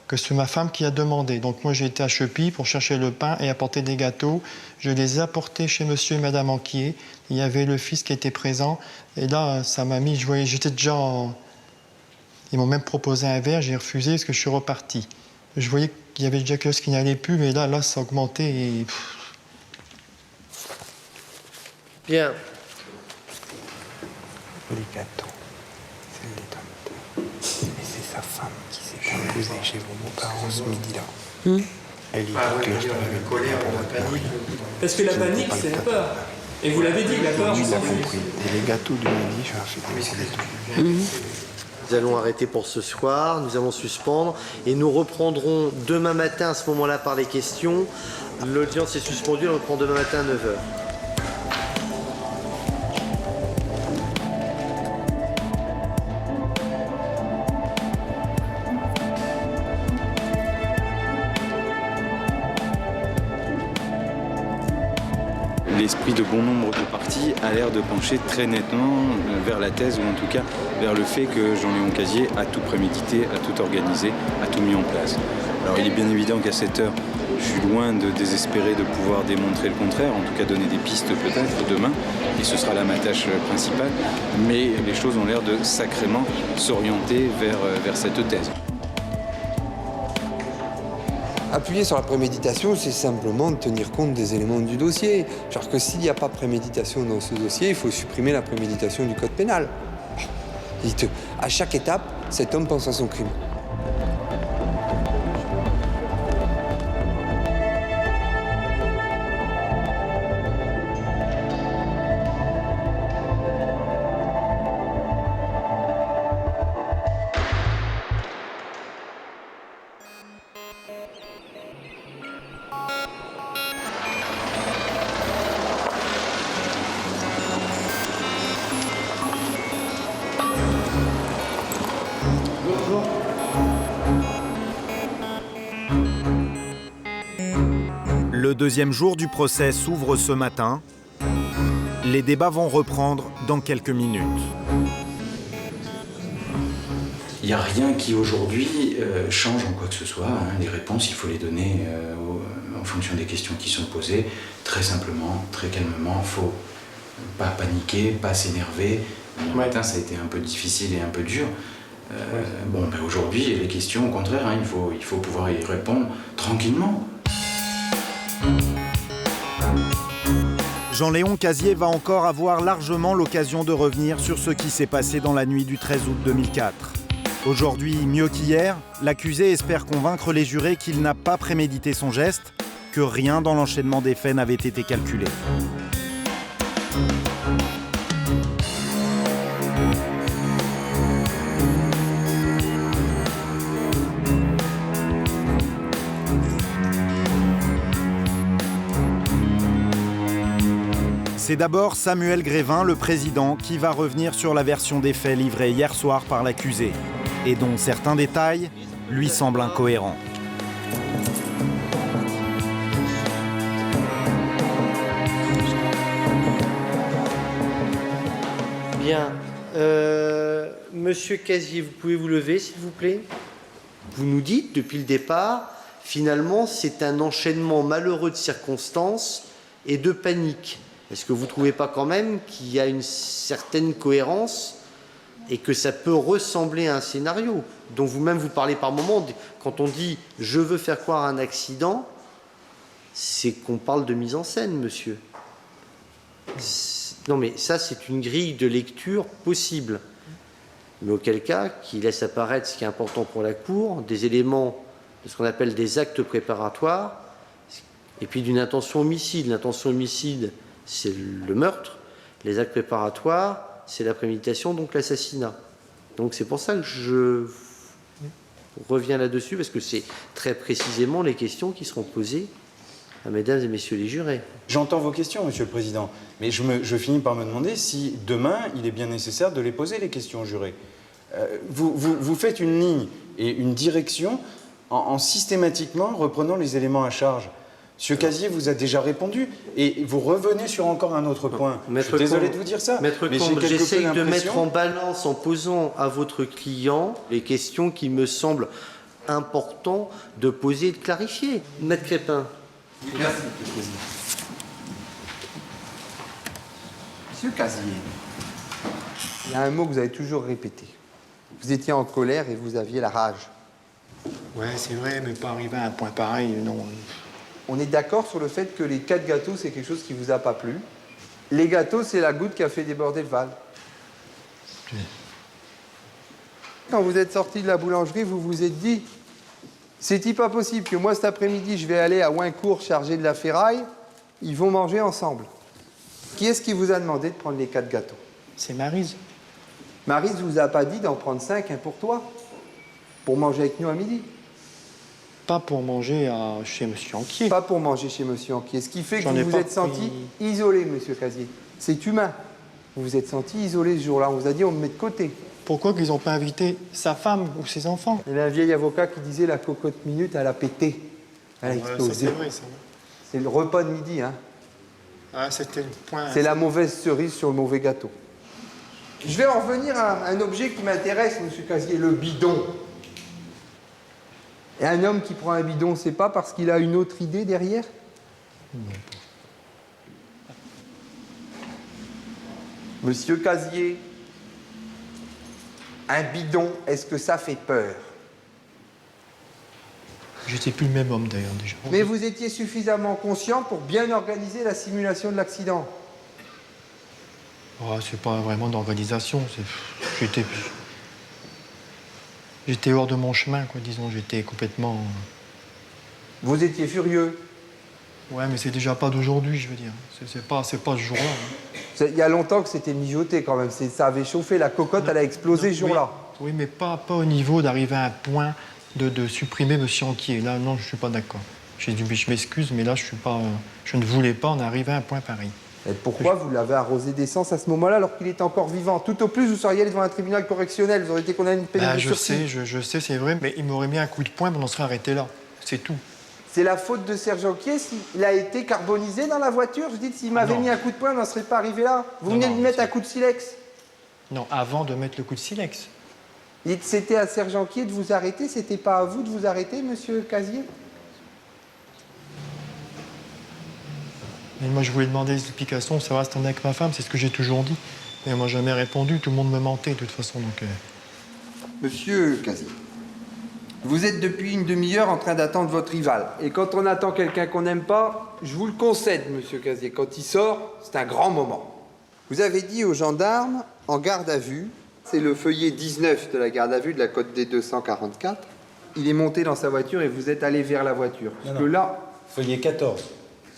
que c'est ma femme qui a demandé. Donc moi, j'ai été à Chepy pour chercher le pain et apporter des gâteaux. Je les ai apportés chez Monsieur et Madame Anquier. Il y avait le fils qui était présent. Et là, ça m'a mis, j'étais déjà... Ils m'ont même proposé un verre, j'ai refusé parce que je suis reparti. Je voyais qu'il y avait déjà quelque chose qui n'allait plus, mais là, ça augmentait et...
Bien.
Les gâteaux, c'est le détonateur. Et c'est sa femme qui s'est imposée chez vos beaux-parents ce midi-là. Elle y va que je la colère, la panique. Parce que la panique, c'est la peur. Et vous l'avez dit, la peur, on s'en fout. Et les gâteaux de midi, je leur fais des gâteaux.
Nous allons arrêter pour ce soir, nous allons suspendre et nous reprendrons demain matin à ce moment-là par les questions. L'audience est suspendue, on reprend demain matin à 9h.
L'esprit de bon nombre de parties a l'air de pencher très nettement vers la thèse, ou en tout cas vers le fait que Jean-Léon Cazier a tout prémédité, a tout organisé, a tout mis en place. Alors il est bien évident qu'à cette heure, je suis loin de désespérer de pouvoir démontrer le contraire, en tout cas donner des pistes peut-être demain, et ce sera là ma tâche principale, mais les choses ont l'air de sacrément s'orienter vers cette thèse.
Appuyer sur la préméditation, c'est simplement tenir compte des éléments du dossier. Genre que s'il n'y a pas de préméditation dans ce dossier, il faut supprimer la préméditation du code pénal. À chaque étape, cet homme pense à son crime.
Le deuxième jour du procès s'ouvre ce matin. Les débats vont reprendre dans quelques minutes.
Il n'y a rien qui aujourd'hui change en quoi que ce soit. Les réponses, il faut les donner en fonction des questions qui sont posées, très simplement, très calmement. Il ne faut pas paniquer, pas s'énerver. Le matin, ça a été un peu difficile et un peu dur. Aujourd'hui, les questions, au contraire, il faut pouvoir y répondre tranquillement.
Jean-Léon Cazier va encore avoir largement l'occasion de revenir sur ce qui s'est passé dans la nuit du 13 août 2004. Aujourd'hui, mieux qu'hier, l'accusé espère convaincre les jurés qu'il n'a pas prémédité son geste, que rien dans l'enchaînement des faits n'avait été calculé. C'est d'abord Samuel Grévin, le président, qui va revenir sur la version des faits livrée hier soir par l'accusé, et dont certains détails lui semblent incohérents.
Bien. Monsieur Casier, vous pouvez vous lever, s'il vous plaît? Vous nous dites, depuis le départ, finalement, c'est un enchaînement malheureux de circonstances et de panique. Est-ce que vous ne trouvez pas quand même qu'il y a une certaine cohérence et que ça peut ressembler à un scénario dont vous-même vous parlez par moments? Quand on dit « je veux faire croire à un accident », c'est qu'on parle de mise en scène, monsieur. Non mais ça, c'est une grille de lecture possible. Mais auquel cas, qui laisse apparaître ce qui est important pour la Cour, des éléments de ce qu'on appelle des actes préparatoires, et puis d'une intention homicide. L'intention homicide, c'est le meurtre. Les actes préparatoires, c'est la préméditation, donc l'assassinat. Donc c'est pour ça que je reviens là-dessus, parce que c'est très précisément les questions qui seront posées à mesdames et messieurs les jurés.
J'entends vos questions, Monsieur le Président, mais je finis par me demander si demain, il est bien nécessaire de les poser, les questions aux jurés. Vous faites une ligne et une direction en systématiquement reprenant les éléments à charge. Monsieur Casier vous a déjà répondu et vous revenez sur encore un autre point. Je suis désolé de vous dire ça.
Maître Combe, j'essaye de mettre en balance en posant à votre client les questions qui me semblent importantes de poser et de clarifier. Maître Crépin.
Merci, Monsieur le Président. Monsieur Casier, il y a un mot que vous avez toujours répété. Vous étiez en colère et vous aviez la rage.
Ouais, c'est vrai, mais pas arriver à un point pareil, non.
On est d'accord sur le fait que les 4 gâteaux, c'est quelque chose qui ne vous a pas plu. Les gâteaux, c'est la goutte qui a fait déborder le vase. Oui. Quand vous êtes sorti de la boulangerie, vous vous êtes dit, c'est-il pas possible que moi, cet après-midi, je vais aller à Oincourt charger de la ferraille, ils vont manger ensemble. Qui est-ce qui vous a demandé de prendre les 4 gâteaux?
C'est Maryse.
Maryse ne vous a pas dit d'en prendre 5, pour toi, pour manger avec nous à midi?
Pas pour manger chez M. Anquier.
Pas pour manger chez M. Anquier. Ce qui fait que vous vous êtes senti isolé, M. Casier. C'est humain. Vous vous êtes senti isolé ce jour-là. On vous a dit on me met de côté.
Pourquoi qu'ils n'ont pas invité sa femme ou ses enfants?
Il y avait un vieil avocat qui disait la cocotte minute, elle a pété. Elle a explosé.
C'est vrai, ça.
C'est le repas de midi, hein.
Ah, c'était le point.
C'est la mauvaise cerise sur le mauvais gâteau. Je vais en revenir à un objet qui m'intéresse, M. Casier, le bidon. Et un homme qui prend un bidon, c'est pas parce qu'il a une autre idée derrière? Non. Monsieur Casier, un bidon, est-ce que ça fait peur?
J'étais plus le même homme d'ailleurs déjà.
Mais vous étiez suffisamment conscient pour bien organiser la simulation de l'accident.
Oh, c'est pas vraiment d'organisation. J'étais hors de mon chemin, quoi, disons. J'étais complètement...
Vous étiez furieux?
Ouais, mais c'est déjà pas d'aujourd'hui, je veux dire. C'est pas ce jour-là. Hein.
Il y a longtemps que c'était mijoté, quand même. Ça avait chauffé, la cocotte, elle a explosé ce jour-là.
Oui, mais pas au niveau d'arriver à un point de supprimer M. Anquier. Là, non, je suis pas d'accord. Je m'excuse, mais là, je ne voulais pas en arriver à un point pareil.
Et pourquoi vous l'avez arrosé d'essence à ce moment-là, alors qu'il était encore vivant? Tout au plus, vous seriez allé devant un tribunal correctionnel, vous auriez été condamné à une peine de sursis.
Je sais, c'est vrai, mais il m'aurait mis un coup de poing, mais on serait arrêté là. C'est tout.
C'est la faute de Serge Anquier s'il a été carbonisé dans la voiture? Je dis, s'il m'avait mis un coup de poing, on n'en serait pas arrivé là. Vous venez de lui mettre un coup de silex?
Non, avant de mettre le coup de silex.
C'était à Serge Anquier de vous arrêter, c'était pas à vous de vous arrêter, monsieur Casier?
Mais moi, je voulais demander des explications, savoir si c'était avec ma femme, c'est ce que j'ai toujours dit. Mais moi, jamais répondu, tout le monde me mentait, de toute façon, donc...
Monsieur Casier, vous êtes depuis une demi-heure en train d'attendre votre rival. Et quand on attend quelqu'un qu'on n'aime pas, je vous le concède, monsieur Casier, quand il sort, c'est un grand moment. Vous avez dit aux gendarmes, en garde à vue, c'est le feuillet 19 de la garde à vue de la Côte des 244, il est monté dans sa voiture et vous êtes allé vers la voiture. Parce que là,
feuillet 14.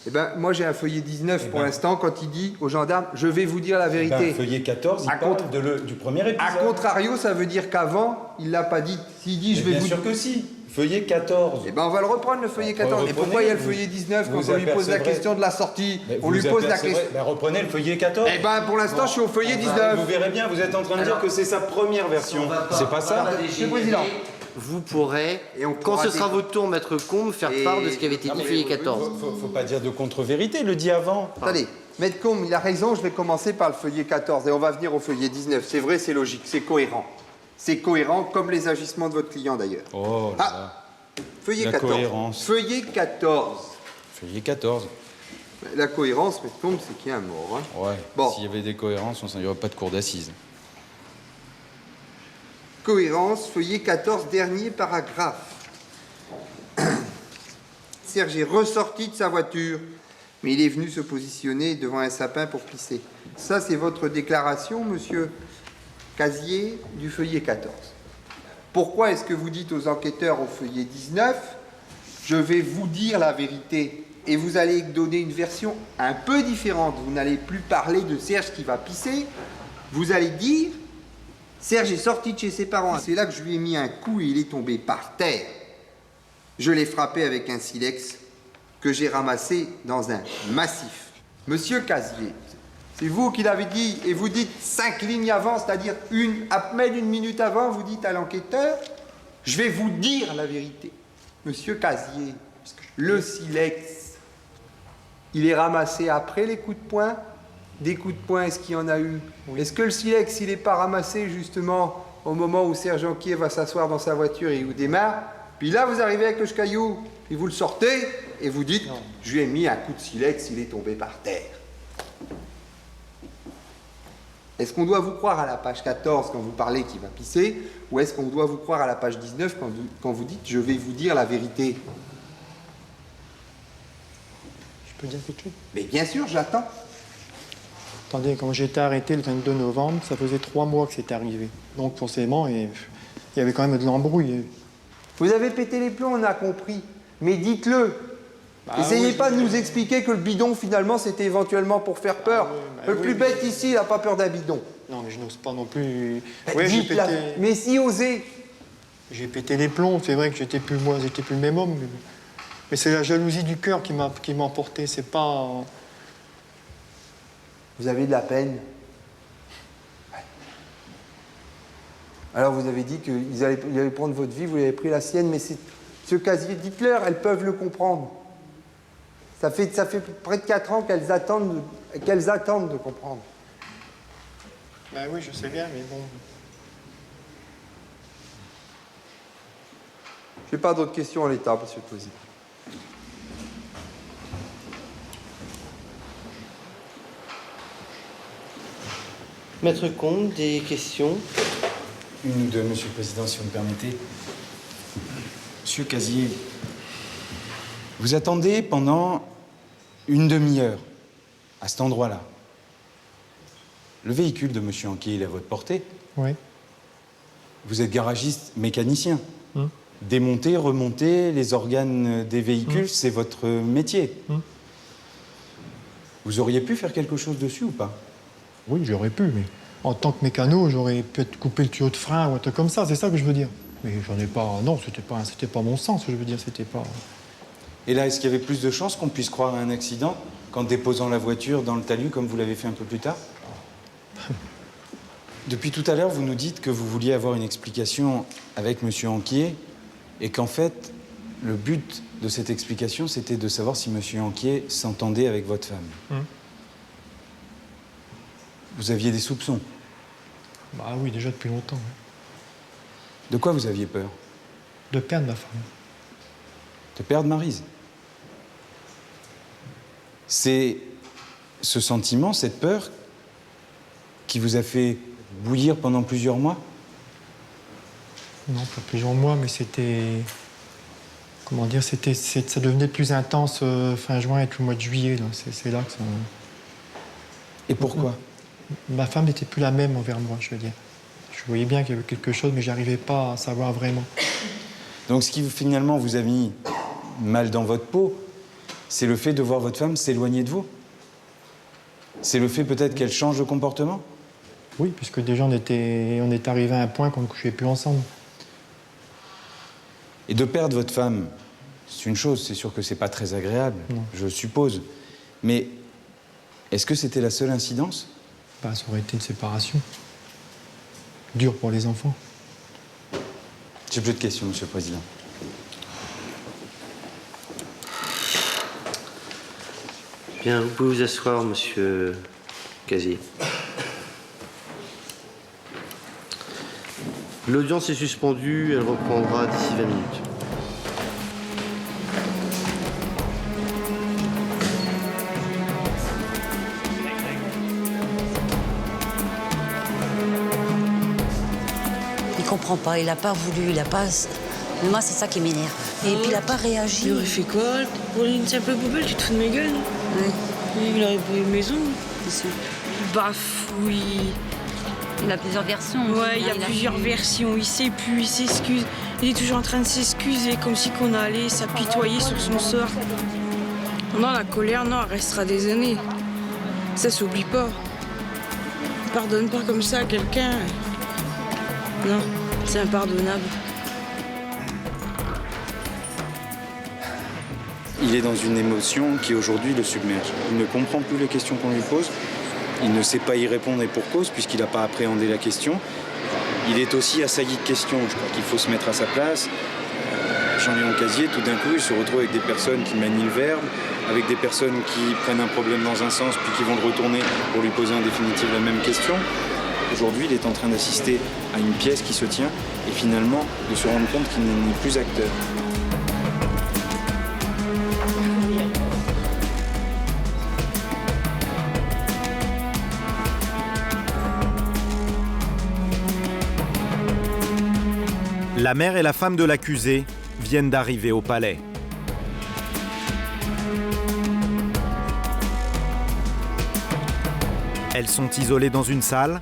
Eh ben, moi j'ai un feuillet 19 pour l'instant quand il dit aux gendarmes « je vais vous dire la vérité ».
Feuillet 14, il parle du premier épisode.
A contrario, ça veut dire qu'avant, il l'a pas dit. S'il dit « je vais vous… »
Bien sûr que si. Feuillet 14.
Eh ben, on va le reprendre, le feuillet 14. Et pourquoi il y a le feuillet 19 quand on lui pose la question de la sortie? On lui pose la question…
Ben, reprenez le feuillet 14.
Eh ben, pour l'instant, je suis au feuillet 19.
Vous verrez bien, vous êtes en train de dire que c'est sa première version. C'est pas ça?
Monsieur le Président.
Vous pourrez, quand ce sera votre tour, Maître Combe, faire part de ce qui avait été dit feuillet 14.
Faut pas dire de contre-vérité, il le dit avant.
Attendez, Maître Combe, il a raison, je vais commencer par le feuillet 14 et on va venir au feuillet 19. C'est vrai, c'est logique, c'est cohérent. C'est cohérent comme les agissements de votre client d'ailleurs.
Oh là là.
Feuillet
la
14.
Cohérence.
Feuillet 14.
Feuillet 14.
La cohérence, Maître Combe, c'est qu'il y a un mort. Hein.
Ouais,
bon.
S'il y avait des cohérences, il n'y aurait pas de cour d'assises.
Cohérence, feuillet 14, dernier paragraphe. Serge est ressorti de sa voiture, mais il est venu se positionner devant un sapin pour pisser. Ça, c'est votre déclaration, monsieur Casier, du feuillet 14. Pourquoi est-ce que vous dites aux enquêteurs au feuillet 19 « je vais vous dire la vérité » et vous allez donner une version un peu différente. Vous n'allez plus parler de Serge qui va pisser, vous allez dire Serge est sorti de chez ses parents. C'est là que je lui ai mis un coup et il est tombé par terre. Je l'ai frappé avec un silex que j'ai ramassé dans un massif. Monsieur Casier, c'est vous qui l'avez dit et vous dites 5 lignes avant, c'est-à-dire à peine une minute avant, vous dites à l'enquêteur « je vais vous dire la vérité ». Monsieur Casier, le silex, il est ramassé après les coups de poing. Des coups de poing, est-ce qu'il y en a eu? Oui. Est-ce que le silex, il n'est pas ramassé justement au moment où Serge Anquier va s'asseoir dans sa voiture et il vous démarre? Puis là, vous arrivez avec le caillou, puis vous le sortez et vous dites « je lui ai mis un coup de silex, il est tombé par terre ». Est-ce qu'on doit vous croire à la page 14 quand vous parlez qu'il va pisser, ou est-ce qu'on doit vous croire à la page 19 quand vous dites « je vais vous dire la vérité » ?
Je peux dire quelque chose?
Mais bien sûr, j'attends.
Attendez, quand j'ai été arrêté le 22 novembre, ça faisait 3 mois que c'était arrivé. Donc forcément, il y avait quand même de l'embrouille.
Vous avez pété les plombs, on a compris. Mais dites-le. Essayez pas de nous expliquer que le bidon, finalement, c'était éventuellement pour faire peur. Le plus bête ici, il n'a pas peur d'un bidon.
Non, mais je n'ose pas non plus...
Mais si, osez.
J'ai pété les plombs, c'est vrai que j'étais plus le même homme. Mais c'est la jalousie du cœur qui m'a emporté, c'est pas...
Vous avez de la peine. Alors vous avez dit qu'ils allaient prendre votre vie, vous avez pris la sienne, mais ce Casier, dites-leur, elles peuvent le comprendre. Ça fait près de 4 ans qu'elles attendent de comprendre.
Ben oui, je sais bien, mais bon...
Je n'ai pas d'autres questions en l'état, monsieur le Président.
Maître Combe, des questions?
Une ou deux, Monsieur le Président, si vous me permettez. Monsieur Casier, vous attendez pendant une demi-heure à cet endroit-là. Le véhicule de Monsieur Anquier, il est à votre portée.
Oui.
Vous êtes garagiste mécanicien. Démonter, remonter les organes des véhicules, c'est votre métier. Vous auriez pu faire quelque chose dessus ou pas?
Oui, j'aurais pu, mais en tant que mécano, j'aurais peut-être coupé le tuyau de frein ou un truc comme ça, c'est ça que je veux dire. Mais j'en ai pas... Non, c'était pas mon sens, je veux dire, c'était pas...
Et là, est-ce qu'il y avait plus de chances qu'on puisse croire à un accident qu'en déposant la voiture dans le talus, comme vous l'avez fait un peu plus tard? Depuis tout à l'heure, vous nous dites que vous vouliez avoir une explication avec Monsieur Anquier et qu'en fait, le but de cette explication, c'était de savoir si Monsieur Anquier s'entendait avec votre femme. Vous aviez des soupçons?
Bah oui, déjà depuis longtemps. Oui.
De quoi vous aviez peur?
De perdre ma femme.
De perdre Maryse? C'est ce sentiment, cette peur, qui vous a fait bouillir pendant plusieurs mois?
Non, pas plusieurs mois, mais c'était... Comment dire, ça devenait plus intense fin juin et tout le mois de juillet. C'est là que ça...
Et pourquoi?
Ma femme n'était plus la même envers moi, je veux dire. Je voyais bien qu'il y avait quelque chose, mais j'arrivais pas à savoir vraiment.
Donc ce qui finalement vous a mis mal dans votre peau, C'est le fait de voir votre femme s'éloigner de vous? C'est le fait peut-être qu'elle change de comportement?
Oui, puisque déjà on est arrivé à un point qu'on ne couchait plus ensemble.
Et de perdre votre femme, c'est une chose, c'est sûr que c'est pas très agréable, je suppose. Mais est-ce que c'était la seule incidence?
Bah, ça aurait été une séparation. Dur pour les enfants.
J'ai plus de questions, Monsieur le Président.
Bien, vous pouvez vous asseoir, Monsieur Casier. L'audience est suspendue, elle reprendra d'ici 20 minutes.
Il comprend pas, il a pas voulu, il a pas... Mais moi, c'est ça qui m'énerve. Et puis, il a pas réagi.
Il aurait fait quoi? Pour une simple poubelle, tu te fous de ma gueule? Oui. Il aurait pris une maison. Bafouille.
Il a plusieurs versions.
Ouais, il y a plusieurs versions. Il sait plus, il s'excuse. Il est toujours en train de s'excuser, comme si qu'on allait s'apitoyer sur son sort. Non, la colère, non, elle restera des années. Ça s'oublie pas. On pardonne pas comme ça à quelqu'un. Non, c'est impardonnable.
Il est dans une émotion qui aujourd'hui le submerge. Il ne comprend plus les questions qu'on lui pose. Il ne sait pas y répondre et pour cause, puisqu'il n'a pas appréhendé la question. Il est aussi assailli de questions. Je crois qu'il faut se mettre à sa place. Jean-Léon Casier, tout d'un coup, il se retrouve avec des personnes qui manient le verbe, avec des personnes qui prennent un problème dans un sens, puis qui vont le retourner pour lui poser en définitive la même question. Aujourd'hui, il est en train d'assister à une pièce qui se tient et finalement de se rendre compte qu'il n'est plus acteur.
La mère et la femme de l'accusé viennent d'arriver au palais. Elles sont isolées dans une salle.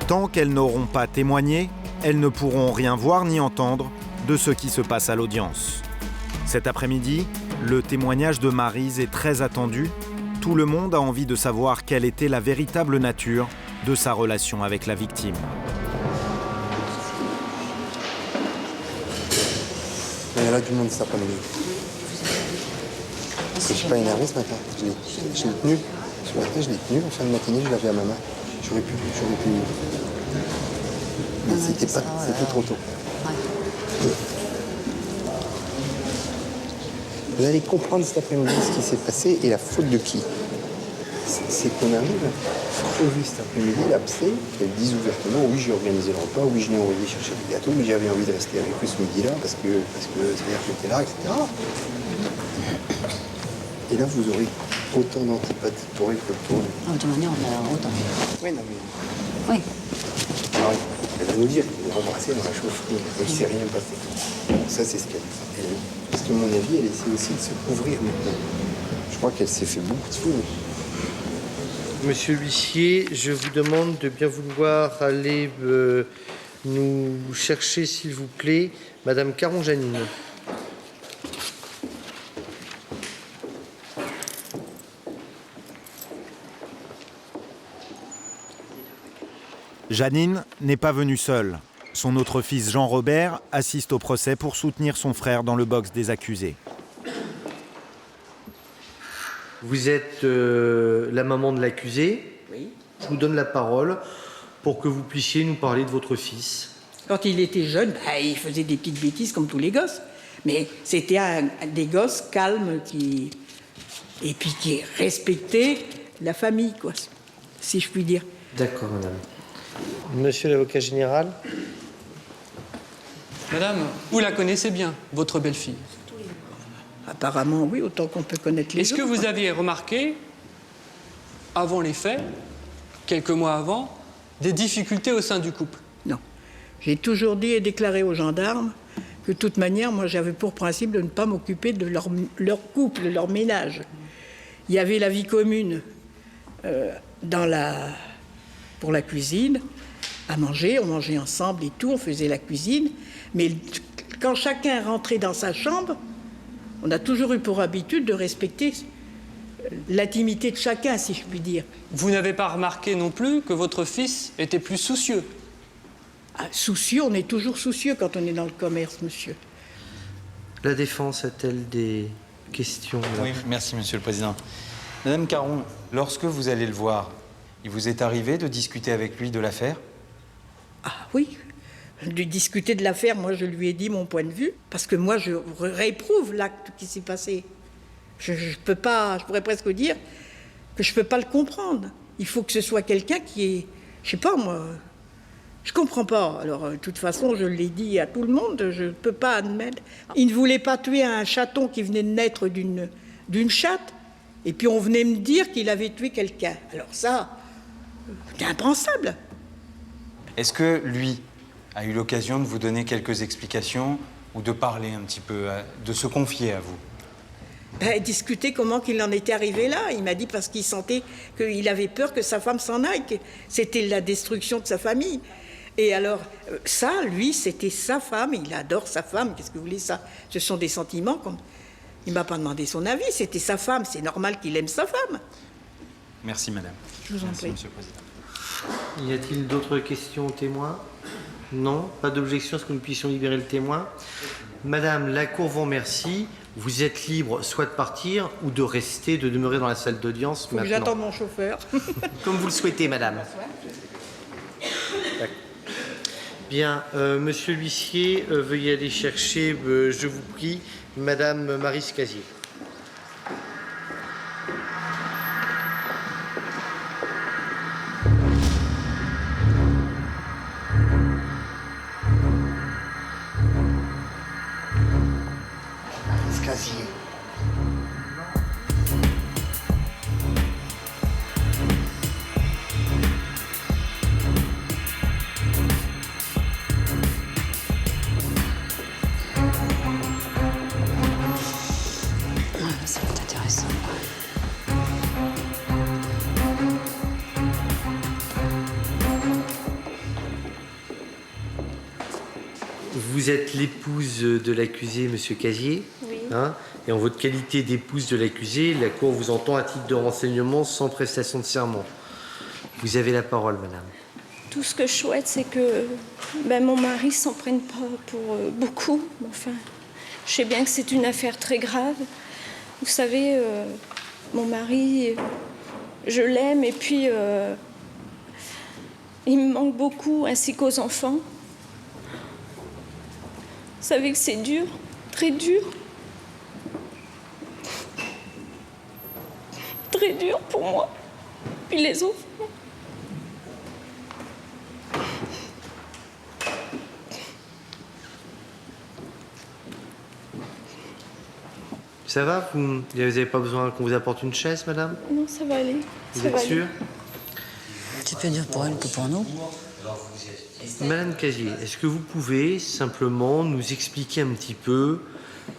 Tant qu'elles n'auront pas témoigné, elles ne pourront rien voir ni entendre de ce qui se passe à l'audience. Cet après-midi, le témoignage de Maryse est très attendu. Tout le monde a envie de savoir quelle était la véritable nature de sa relation avec la victime.
Il y en a du monde cet après-midi. Je suis pas énervé ce matin. Je l'ai tenu. Ce matin, je l'ai tenu. En fin de matinée, je l'avais à ma main. J'aurais pu. Mais c'était trop tôt. Vous allez comprendre cet après-midi ce qui s'est passé et la faute de qui. C'est qu'on arrive crevé cet après-midi, l'abcès, qu'elle dise ouvertement oui, j'ai organisé le repas, oui, je l'ai envoyé chercher des gâteaux, oui, j'avais envie de rester avec eux ce midi-là parce que c'est-à-dire que j'étais là, etc. Et là, vous aurez autant d'antipathie pour elle que pour nous.
De toute manière, on a autant.
Oui, non, mais.
Oui.
Alors, elle va nous dire qu'elle est rembrassée dans la chaufferie, mais il ne s'est rien passé. Ça, c'est ce qu'elle dit. Parce que, à mon avis, elle essaie aussi de se couvrir maintenant. Je crois qu'elle s'est fait beaucoup de fous.
Monsieur l'huissier, je vous demande de bien vouloir aller nous chercher, s'il vous plaît, Madame Caron-Janine.
Janine n'est pas venue seule. Son autre fils Jean-Robert assiste au procès pour soutenir son frère dans le box des accusés.
Vous êtes la maman de l'accusé.
Oui.
Je vous donne la parole pour que vous puissiez nous parler de votre fils.
Quand il était jeune, il faisait des petites bêtises comme tous les gosses. Mais c'était des gosses calmes et puis qui respectaient la famille, quoi, si je puis dire.
D'accord, madame. Monsieur l'avocat général.
Madame, vous la connaissez bien, votre belle-fille?
Apparemment, oui, autant qu'on peut connaître les
Est-ce que vous aviez remarqué, avant les faits, quelques mois avant, des difficultés au sein du couple?
Non. J'ai toujours dit et déclaré aux gendarmes que de toute manière, moi, j'avais pour principe de ne pas m'occuper de leur couple, de leur ménage. Il y avait la vie commune pour la cuisine, à manger, on mangeait ensemble et tout, on faisait la cuisine. Mais quand chacun rentrait dans sa chambre, On a toujours eu pour habitude de respecter l'intimité de chacun, si je puis dire.
Vous n'avez pas remarqué non plus que votre fils était plus soucieux?
Ah, soucieux, on est toujours soucieux quand on est dans le commerce, monsieur.
La défense a-t-elle des questions là?
Oui, merci, Monsieur le Président. Madame Caron, lorsque vous allez le voir, il vous est arrivé de discuter avec lui de l'affaire?
Ah oui, de discuter de l'affaire, moi je lui ai dit mon point de vue, parce que moi je réprouve l'acte qui s'est passé. Je peux pas, je pourrais presque dire que je peux pas le comprendre. Il faut que ce soit quelqu'un qui est, je sais pas moi, je comprends pas. Alors de toute façon, je l'ai dit à tout le monde, je peux pas admettre. Il ne voulait pas tuer un chaton qui venait de naître d'une chatte, et puis on venait me dire qu'il avait tué quelqu'un. Alors ça, c'est impensable.
Est-ce que lui a eu l'occasion de vous donner quelques explications ou de parler un petit peu, de se confier à vous?
Discuter comment qu'il en était arrivé là. Il m'a dit parce qu'il sentait qu'il avait peur que sa femme s'en aille, que c'était la destruction de sa famille. Et alors, ça, lui, c'était sa femme, il adore sa femme, qu'est-ce que vous voulez, ça? Ce sont des sentiments, il ne m'a pas demandé son avis, c'était sa femme, c'est normal qu'il aime sa femme.
Merci, madame.
Je vous en prie.
Monsieur le Président.
Y a-t-il d'autres questions aux témoins? Non? Pas d'objection à ce que nous puissions libérer le témoin? Madame, la Cour vous remercie. Vous êtes libre soit de partir ou de rester, de demeurer dans la salle d'audience maintenant.
Faut que j'attende mon chauffeur.
Comme vous le souhaitez, madame. Bien, monsieur l'huissier, veuillez aller chercher, je vous prie, madame Maryse Casier.
Casier.
Ça va être intéressant.
Vous êtes l'épouse de l'accusé, monsieur Casier.
Oui.
Hein, et en votre qualité d'épouse de l'accusé, la Cour vous entend à titre de renseignement sans prestation de serment. Vous avez la parole, madame.
Tout ce que je souhaite, c'est que mon mari s'en prenne pas pour beaucoup. Enfin, je sais bien que c'est une affaire très grave. Vous savez, mon mari, je l'aime et puis il me manque beaucoup, ainsi qu'aux enfants. Vous savez que c'est dur, très dur. Très dur pour moi. Puis les enfants.
Ça va? Vous n'avez pas besoin qu'on vous apporte une chaise, madame?
Non, ça va aller.
Vous êtes sûre?
C'est plus dur pour elle que pour nous.
Madame Casier, est-ce que vous pouvez simplement nous expliquer un petit peu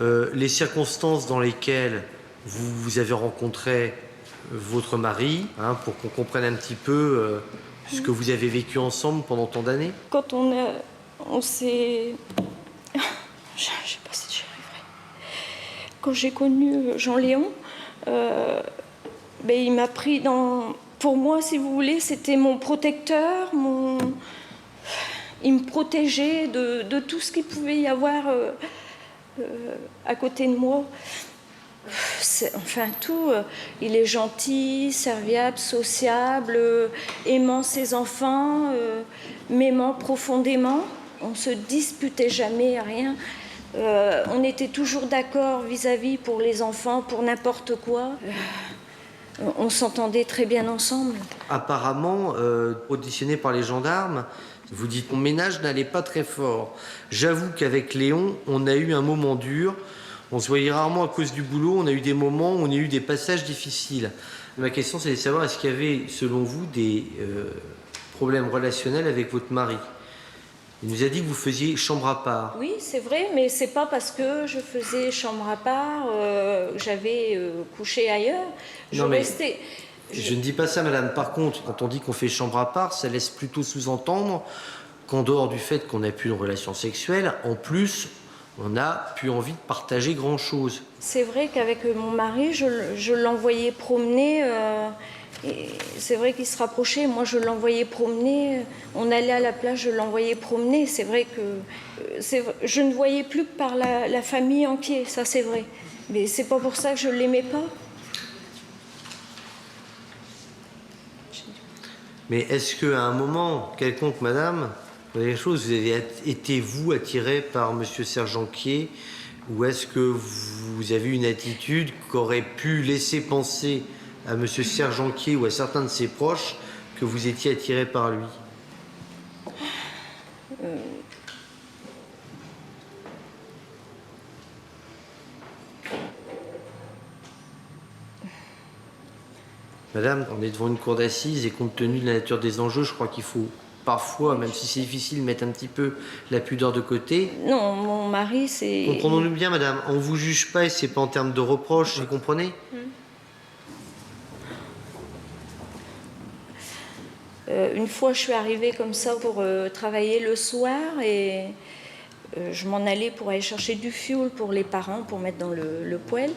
les circonstances dans lesquelles vous avez rencontré votre mari, hein, pour qu'on comprenne un petit peu ce que vous avez vécu ensemble pendant tant d'années?
Quand on s'est... Je sais pas si j'y arriverai. Quand j'ai connu Jean-Léon, il m'a pris dans... Pour moi, si vous voulez, c'était mon protecteur, il me protégeait de tout ce qu'il pouvait y avoir à côté de moi. Enfin, tout. Il est gentil, serviable, sociable, aimant ses enfants, m'aimant profondément. On ne se disputait jamais, rien. On était toujours d'accord vis-à-vis pour les enfants, pour n'importe quoi. On s'entendait très bien ensemble.
Apparemment, auditionné par les gendarmes, vous dites mon ménage n'allait pas très fort. J'avoue qu'avec Léon, on a eu un moment dur. On se voyait rarement à cause du boulot. On a eu des moments où on a eu des passages difficiles. Ma question, c'est de savoir, est-ce qu'il y avait, selon vous, des problèmes relationnels avec votre mari? Il nous a dit que vous faisiez chambre à part.
Oui, c'est vrai, mais c'est pas parce que je faisais chambre à part que j'avais couché ailleurs. Je
ne dis pas ça, madame. Par contre, quand on dit qu'on fait chambre à part, ça laisse plutôt sous-entendre qu'en dehors du fait qu'on n'a plus une relation sexuelle, en plus, on n'a plus envie de partager grand-chose.
C'est vrai qu'avec mon mari, je l'envoyais promener. Et c'est vrai qu'il se rapprochait. Moi, je l'envoyais promener. On allait à la plage, je l'envoyais promener. C'est vrai que je ne voyais plus que par la famille entière. Ça, c'est vrai. Mais c'est pas pour ça que je l'aimais pas.
Mais est-ce qu'à un moment quelconque, madame, vous avez quelque chose, vous avez été, vous, attiré par M. Sergenquier, ou est-ce que vous avez une attitude qui aurait pu laisser penser à M. Sergenquier ou à certains de ses proches que vous étiez attiré par lui? Madame, on est devant une cour d'assises et compte tenu de la nature des enjeux, je crois qu'il faut parfois, même si c'est difficile, mettre un petit peu la pudeur de côté.
Non, mon mari, c'est...
Comprenons-nous bien, madame, on ne vous juge pas et c'est pas en termes de reproches, vous comprenez?
Une fois, je suis arrivée comme ça pour travailler le soir et je m'en allais pour aller chercher du fioul pour les parents, pour mettre dans le poêle.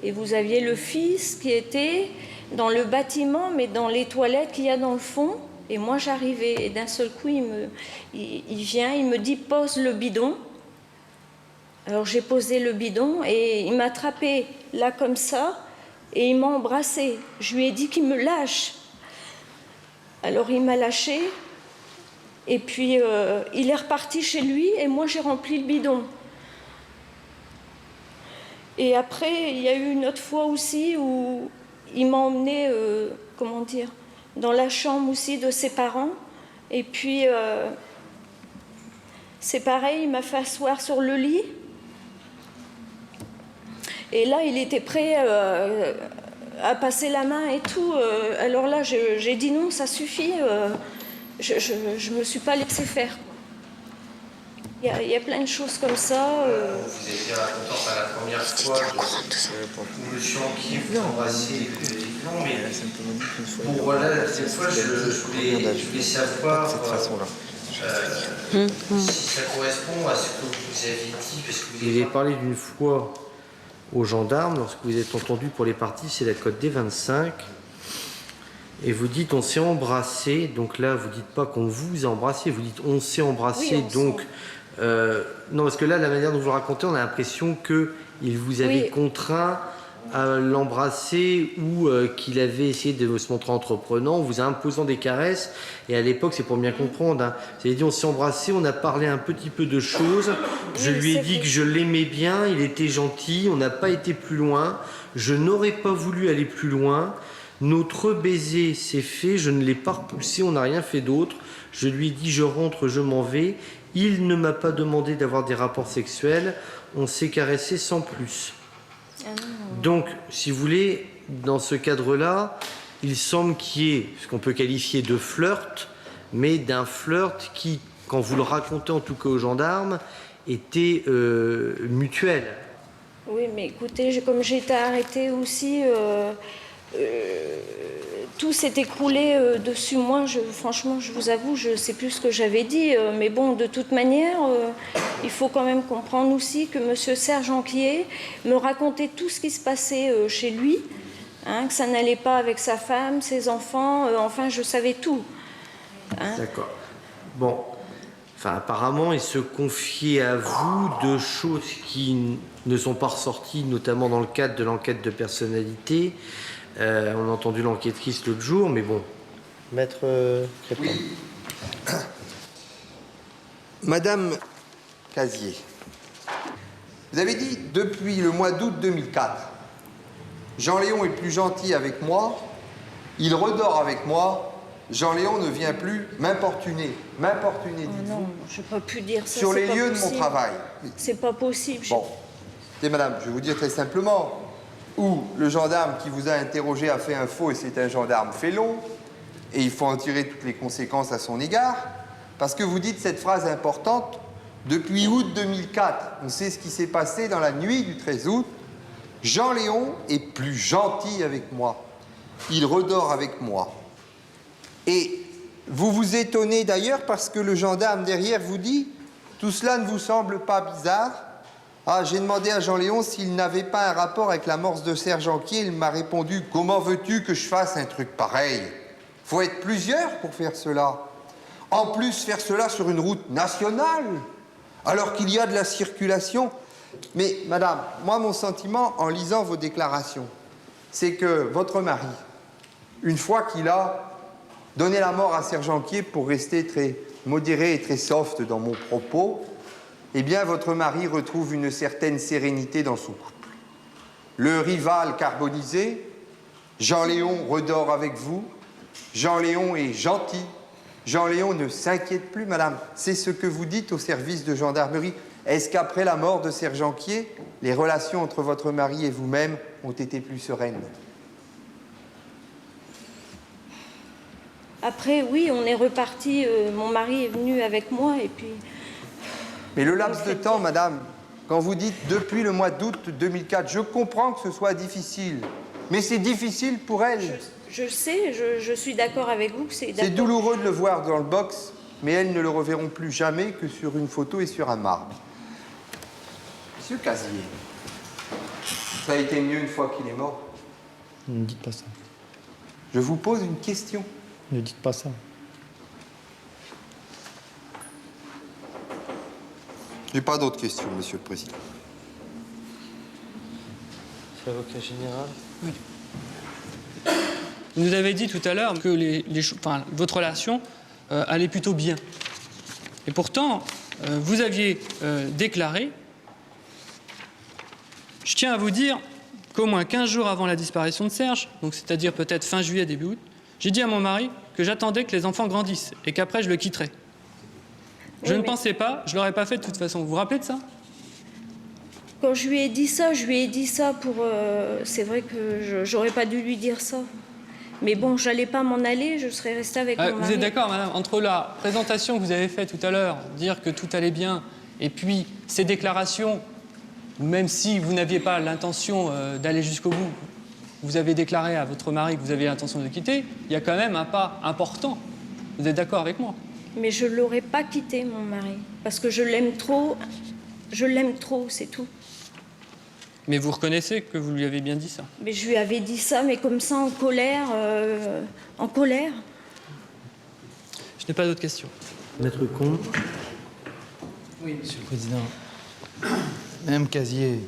Et vous aviez le fils qui était dans le bâtiment, mais dans les toilettes qu'il y a dans le fond. Et moi, j'arrivais et d'un seul coup, il vient, il me dit « pose le bidon ». Alors j'ai posé le bidon et il m'a attrapé là comme ça et il m'a embrassé. Je lui ai dit qu'il me lâche. Alors il m'a lâché et puis il est reparti chez lui et moi j'ai rempli le bidon. Et après, il y a eu une autre fois aussi où il m'a emmené, comment dire, dans la chambre aussi de ses parents. Et puis, c'est pareil, il m'a fait asseoir sur le lit. Et là, il était prêt à passer la main et tout. Alors là, j'ai dit non, ça suffit. Je ne me suis pas laissé faire. Il y a plein de choses comme ça.
Vous étiez racontant pas la première fois où M. Anquier vous embrassait. Non, mais bon, voilà, cette fois, je voulais savoir si ça correspond à ce que vous avez dit. Parce que vous avez parlé d'une fois aux gendarmes, lorsque vous êtes entendu pour les parties, c'est la code D25. Et vous dites on s'est embrassé, donc là vous dites pas qu'on vous a embrassé, vous dites on s'est embrassé, oui, donc non, parce que là la manière dont vous le racontez, on a l'impression qu'il vous avait contraint à l'embrasser ou qu'il avait essayé de se montrer entreprenant, vous imposant des caresses. Et à l'époque, c'est pour bien comprendre, hein, vous avez dit on s'est embrassé, on a parlé un petit peu de choses, je lui ai dit que je l'aimais bien, il était gentil, on n'a pas été plus loin, je n'aurais pas voulu aller plus loin. Notre baiser s'est fait, je ne l'ai pas repoussé, on n'a rien fait d'autre. Je lui ai dit je rentre, je m'en vais. Il ne m'a pas demandé d'avoir des rapports sexuels. On s'est caressé sans plus. Donc, si vous voulez, dans ce cadre-là, il semble qu'il y ait ce qu'on peut qualifier de flirt, mais d'un flirt qui, quand vous le racontez en tout cas aux gendarmes, était mutuel.
Oui, mais écoutez, comme j'ai été arrêtée aussi... tout s'est écroulé dessus moi. Franchement, je vous avoue, je ne sais plus ce que j'avais dit, mais bon, de toute manière, il faut quand même comprendre aussi que M. Sergenquier me racontait tout ce qui se passait chez lui, hein, que ça n'allait pas avec sa femme, ses enfants, enfin, je savais tout. Hein.
D'accord. Bon, enfin, apparemment, il se confiait à vous de choses qui ne sont pas ressorties, notamment dans le cadre de l'enquête de personnalité. On a entendu l'enquêtrice l'autre jour, mais bon. Maître Crépin.
Oui. Madame Casier, vous avez dit depuis le mois d'août 2004, Jean-Léon est plus gentil avec moi, il redort avec moi, Jean-Léon ne vient plus m'importuner. M'importuner, dites-vous.
Non, je n'ai pas pu dire ça.
Sur les lieux de mon travail.
C'est pas possible.
Bon. Écoutez, madame, je vais vous dire très simplement. Ou le gendarme qui vous a interrogé a fait un faux et c'est un gendarme félon, et il faut en tirer toutes les conséquences à son égard, parce que vous dites cette phrase importante, depuis août 2004, on sait ce qui s'est passé dans la nuit du 13 août, Jean-Léon est plus gentil avec moi, il redort avec moi. Et vous vous étonnez d'ailleurs parce que le gendarme derrière vous dit, tout cela ne vous semble pas bizarre? Ah, j'ai demandé à Jean-Léon s'il n'avait pas un rapport avec la mort de Serge Anquier. Il m'a répondu « Comment veux-tu que je fasse un truc pareil? Faut être plusieurs pour faire cela. En plus, faire cela sur une route nationale, alors qu'il y a de la circulation. » Mais, madame, moi, mon sentiment, en lisant vos déclarations, c'est que votre mari, une fois qu'il a donné la mort à Serge Anquier, pour rester très modéré et très soft dans mon propos, eh bien, votre mari retrouve une certaine sérénité dans son couple. Le rival carbonisé, Jean-Léon redort avec vous. Jean-Léon est gentil. Jean-Léon ne s'inquiète plus, madame. C'est ce que vous dites au service de gendarmerie. Est-ce qu'après la mort de Serge Anquier, les relations entre votre mari et vous-même ont été plus sereines?
Après, oui, on est reparti. Mon mari est venu avec moi et puis...
Mais le laps de temps, madame, quand vous dites depuis le mois d'août 2004, je comprends que ce soit difficile. Mais c'est difficile pour elle.
Je sais, je suis d'accord avec vous que c'est...
C'est douloureux de le voir dans le box, mais elles ne le reverront plus jamais que sur une photo et sur un marbre. Monsieur Casier, ça a été mieux une fois qu'il est mort?
Ne dites pas ça.
Je vous pose une question.
Ne dites pas ça.
J'ai pas d'autres questions, Monsieur le Président.
C'est l'avocat général.
Oui. Vous nous avez dit tout à l'heure que votre relation allait plutôt bien. Et pourtant, vous aviez déclaré, je tiens à vous dire qu'au moins 15 jours avant la disparition de Serge, donc c'est-à-dire peut-être fin juillet, début août, j'ai dit à mon mari que j'attendais que les enfants grandissent et qu'après je le quitterais. Je ne pensais pas, je ne l'aurais pas fait de toute façon. Vous vous rappelez de ça?
Quand je lui ai dit ça pour... c'est vrai que j'aurais pas dû lui dire ça. Mais bon, j'allais pas m'en aller, je serais restée avec mon mari.
Vous êtes d'accord, madame? Entre la présentation que vous avez faite tout à l'heure, dire que tout allait bien, et puis ces déclarations, où même si vous n'aviez pas l'intention d'aller jusqu'au bout, vous avez déclaré à votre mari que vous aviez l'intention de quitter, il y a quand même un pas important. Vous êtes d'accord avec moi?
Mais je ne l'aurais pas quitté, mon mari, parce que je l'aime trop, c'est tout.
Mais vous reconnaissez que vous lui avez bien dit ça?
Mais je lui avais dit ça, mais comme ça, en colère,
Je n'ai pas d'autres questions.
Maître Combe.
Oui, Monsieur le Président. Madame Casier,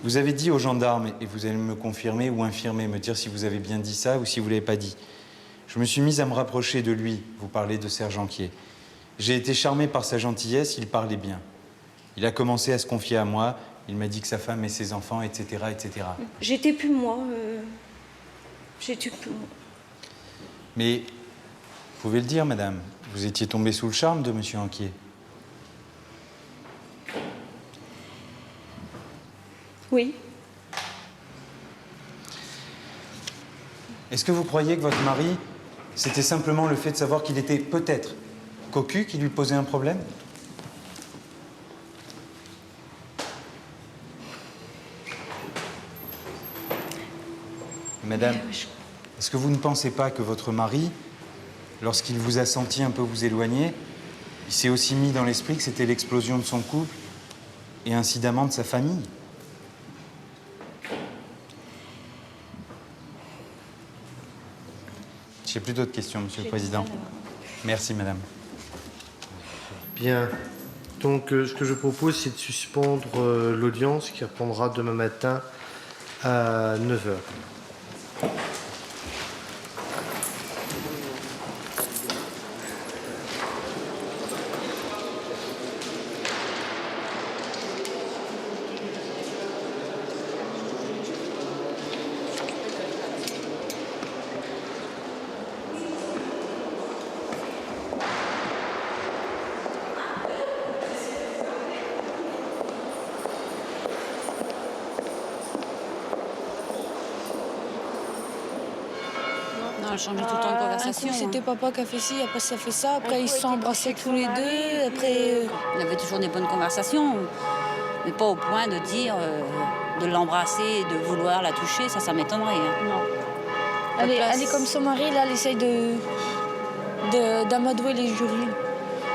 vous avez dit aux gendarmes, et vous allez me confirmer ou infirmer, me dire si vous avez bien dit ça ou si vous ne l'avez pas dit. Je me suis mise à me rapprocher de lui, vous parlez de Serge Anquier. J'ai été charmé par sa gentillesse, il parlait bien. Il a commencé à se confier à moi, il m'a dit que sa femme et ses enfants, etc., etc.
J'étais plus moi. J'étais plus moi.
Mais, vous pouvez le dire, madame, vous étiez tombée sous le charme de Monsieur Anquier.
Oui.
Est-ce que vous croyez que votre mari, c'était simplement le fait de savoir qu'il était peut-être cocu qui lui posait un problème? Madame, est-ce que vous ne pensez pas que votre mari, lorsqu'il vous a senti un peu vous éloigner, il s'est aussi mis dans l'esprit que c'était l'explosion de son couple et incidemment de sa famille? J'ai plus d'autres questions, Monsieur le Président. Merci, Madame.
Bien. Donc, ce que je propose, c'est de suspendre l'audience qui reprendra demain matin à 9h.
Changer tout le temps de conversation.
C'était papa qui a fait ci, après ça fait ça, après ils se sont embrassés tous les deux, après...
On avait toujours des bonnes conversations, mais pas au point de dire, de l'embrasser, de vouloir la toucher, ça m'étonnerait. Hein.
Non. Elle est comme son mari, là, elle essaye d'amadouer les jurys.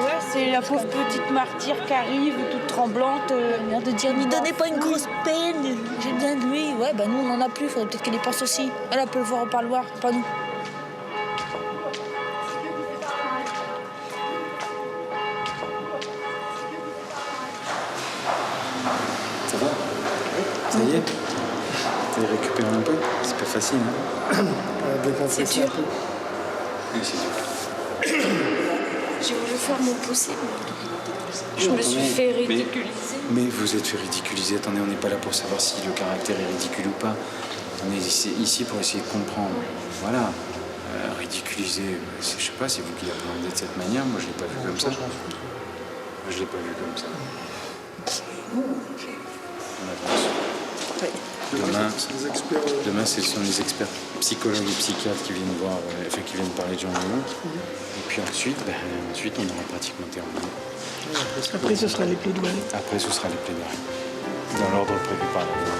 Ouais, c'est la pauvre petite martyre qui arrive, toute tremblante.
De dire, n'y donnez pas une grosse peine, j'ai besoin de lui. Ouais, bah nous, on n'en a plus, faudrait peut-être qu'elle y pense aussi. Elle peut le voir au parloir, pas nous.
Ça va? Ça y est? T'as récupéré un peu? C'est pas facile, hein?
C'est dur.
Oui, c'est dur.
J'ai voulu faire mon possible. Je me suis fait ridiculiser.
Mais vous êtes fait ridiculiser. Attendez, on n'est pas là pour savoir si le caractère est ridicule ou pas. On est ici pour essayer de comprendre. Voilà. Ridiculiser, je sais pas, c'est vous qui l'appréhendez de cette manière. Moi, je l'ai pas vu comme ça. Moi, je l'ai pas vu comme ça. On avance. Demain, ce sont les experts psychologues et psychiatres qui viennent voir, qui viennent parler de Jean Léon. Et puis ensuite, on aura pratiquement terminé.
Après, ce sera les plaidoiries.
Après, ce sera les plaidoiries. Dans l'ordre prévu par la loi.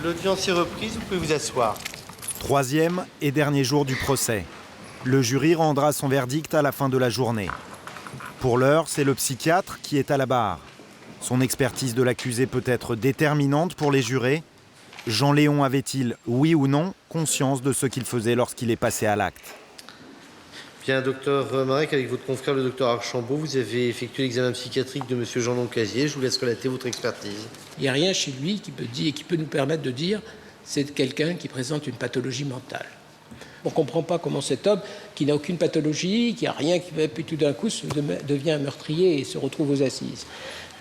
L'audience est reprise, vous pouvez vous asseoir.
Troisième et dernier jour du procès. Le jury rendra son verdict à la fin de la journée. Pour l'heure, c'est le psychiatre qui est à la barre. Son expertise de l'accusé peut être déterminante pour les jurés. Jean Léon avait-il, oui ou non, conscience de ce qu'il faisait lorsqu'il est passé à l'acte?
Bien, docteur Marek, avec votre confrère, le docteur Archambault, vous avez effectué l'examen psychiatrique de M. Jean-Léon Casier. Je vous laisse relater votre expertise.
Il n'y a rien chez lui qui peut nous permettre de dire c'est quelqu'un qui présente une pathologie mentale. On ne comprend pas comment cet homme, qui n'a aucune pathologie, qui n'a rien, qui puis tout d'un coup devient un meurtrier et se retrouve aux assises.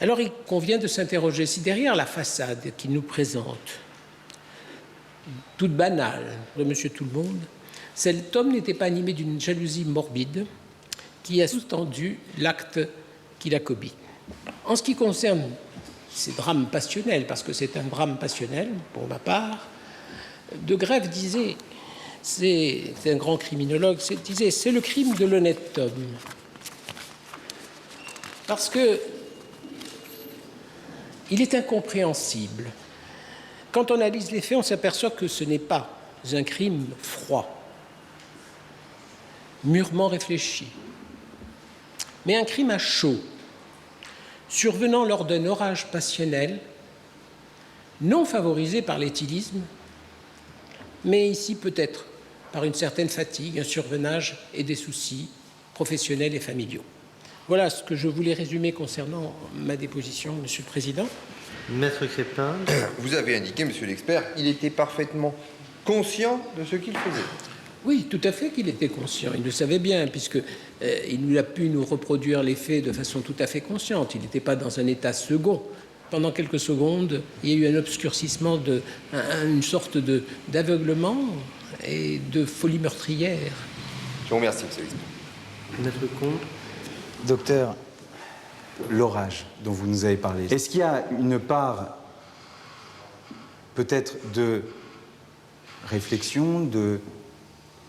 Alors il convient de s'interroger si derrière la façade qu'il nous présente, toute banale de Monsieur Tout-le-Monde, cet homme n'était pas animé d'une jalousie morbide qui a sous-tendu l'acte qu'il a commis. En ce qui concerne ces drames passionnels, parce que c'est un drame passionnel pour ma part, De Greffe disait, c'est un grand criminologue, disait c'est le crime de l'honnête homme. Parce que il est incompréhensible. Quand on analyse les faits, on s'aperçoit que ce n'est pas un crime froid, mûrement réfléchi, mais un crime à chaud, survenant lors d'un orage passionnel, non favorisé par l'éthylisme, mais ici peut-être par une certaine fatigue, un survenage et des soucis professionnels et familiaux. Voilà ce que je voulais résumer concernant ma déposition, Monsieur le Président.
Maître Crépin.
Vous avez indiqué, Monsieur l'expert, il était parfaitement conscient de ce qu'il faisait.
Oui, tout à fait qu'il était conscient. Il le savait bien, puisqu'il a pu nous reproduire les faits de façon tout à fait consciente. Il n'était pas dans un état second. Pendant quelques secondes, il y a eu un obscurcissement, une sorte d'aveuglement et de folie meurtrière.
Je vous remercie, Monsieur l'expert.
Maître Comte.
Docteur, l'orage dont vous nous avez parlé, est-ce qu'il y a une part peut-être de réflexion, de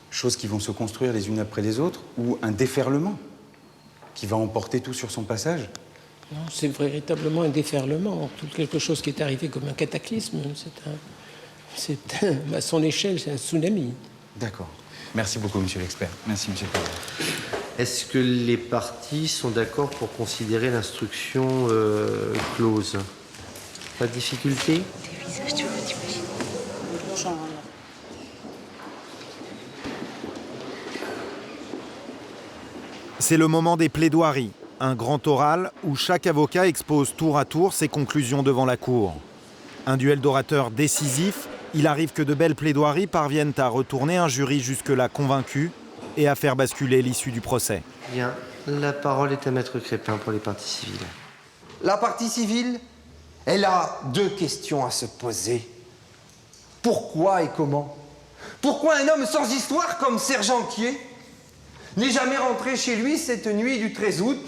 choses qui vont se construire les unes après les autres, ou un déferlement qui va emporter tout sur son passage?
Non, c'est véritablement un déferlement, quelque chose qui est arrivé comme un cataclysme. À son échelle, c'est un tsunami.
D'accord. Merci beaucoup, Monsieur l'expert. Merci, Monsieur le Président.
Est-ce que les parties sont d'accord pour considérer l'instruction close? Pas de difficulté?
C'est le moment des plaidoiries, un grand oral où chaque avocat expose tour à tour ses conclusions devant la cour. Un duel d'orateurs décisif, il arrive que de belles plaidoiries parviennent à retourner un jury jusque-là convaincu et à faire basculer l'issue du procès.
Bien, la parole est à Maître Crépin pour les parties civiles.
La partie civile, elle a deux questions à se poser. Pourquoi et comment? Pourquoi un homme sans histoire comme Serge Anquier n'est jamais rentré chez lui cette nuit du 13 août?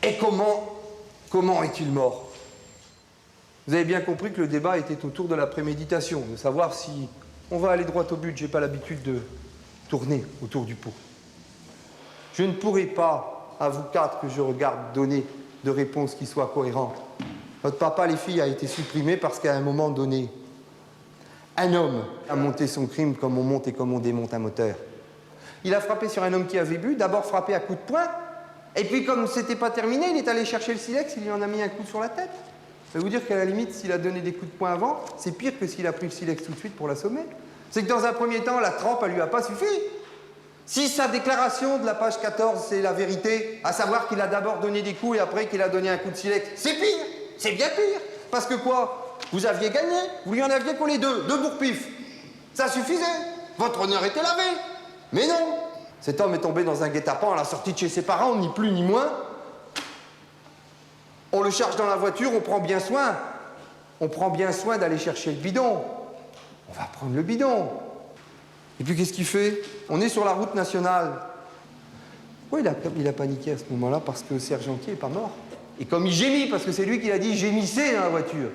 Et comment est-il mort? Vous avez bien compris que le débat était autour de la préméditation, de savoir si on va aller droit au but. J'ai pas l'habitude de tourner autour du pot. Je ne pourrai pas, à vous quatre que je regarde, donner de réponse qui soit cohérente. Votre papa, les filles, a été supprimé parce qu'à un moment donné, un homme a monté son crime comme on monte et comme on démonte un moteur. Il a frappé sur un homme qui avait bu, d'abord frappé à coups de poing, et puis comme c'était pas terminé, il est allé chercher le silex, il lui en a mis un coup sur la tête. Je vais vous dire qu'à la limite, s'il a donné des coups de poing avant, c'est pire que s'il a pris le silex tout de suite pour l'assommer. C'est que dans un premier temps, la trempe, elle lui a pas suffi. Si sa déclaration de la page 14, c'est la vérité, à savoir qu'il a d'abord donné des coups et après qu'il a donné un coup de silex, c'est pire, c'est bien pire. Parce que quoi? Vous aviez gagné, vous lui en aviez collé deux bourre-pif. Ça suffisait, votre honneur était lavé. Mais non, cet homme est tombé dans un guet-apens à la sortie de chez ses parents, ni plus ni moins. On le charge dans la voiture, on prend bien soin. On prend bien soin d'aller chercher le bidon. On va prendre le bidon. Et puis qu'est-ce qu'il fait? On est sur la route nationale. Pourquoi il a paniqué à ce moment-là? Parce que Serge Anquier n'est pas mort. Et comme il gémit, parce que c'est lui qui l'a dit, gémissez dans la voiture.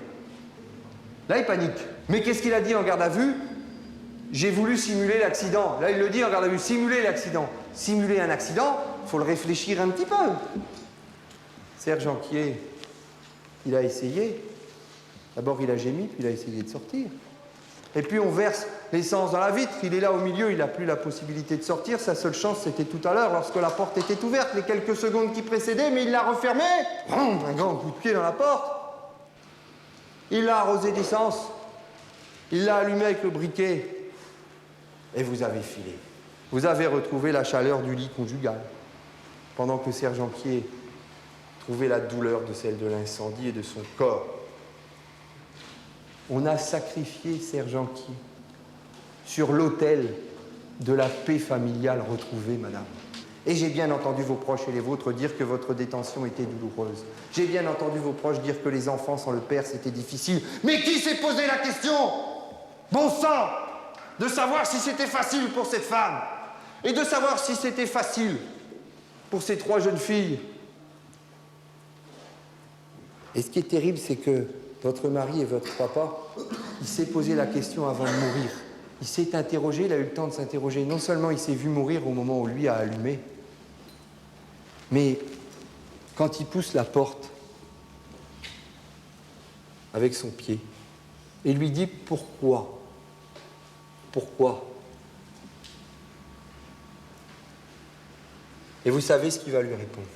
Là, il panique. Mais qu'est-ce qu'il a dit en garde à vue? J'ai voulu simuler l'accident. Là, il le dit en garde à vue, simuler l'accident. Simuler un accident, il faut le réfléchir un petit peu. Serge Anquier, il a essayé. D'abord, il a gémi, puis il a essayé de sortir. Et puis, on verse l'essence dans la vitre. Il est là au milieu, il n'a plus la possibilité de sortir. Sa seule chance, c'était tout à l'heure, lorsque la porte était ouverte, les quelques secondes qui précédaient, mais il l'a refermée. Un grand coup de pied dans la porte. Il l'a arrosé d'essence. Il l'a allumé avec le briquet. Et vous avez filé. Vous avez retrouvé la chaleur du lit conjugal. Pendant que Serge Anquier trouvait la douleur de celle de l'incendie et de son corps. On a sacrifié Serge Anquier sur l'autel de la paix familiale retrouvée, madame. Et j'ai bien entendu vos proches et les vôtres dire que votre détention était douloureuse. J'ai bien entendu vos proches dire que les enfants sans le père, c'était difficile. Mais qui s'est posé la question, bon sang, de savoir si c'était facile pour cette femme et de savoir si c'était facile pour ces trois jeunes filles? Et ce qui est terrible, c'est que votre mari et votre papa, il s'est posé la question avant de mourir. Il s'est interrogé, il a eu le temps de s'interroger. Non seulement il s'est vu mourir au moment où lui a allumé, mais quand il pousse la porte avec son pied et lui dit pourquoi? Pourquoi? Et vous savez ce qu'il va lui répondre?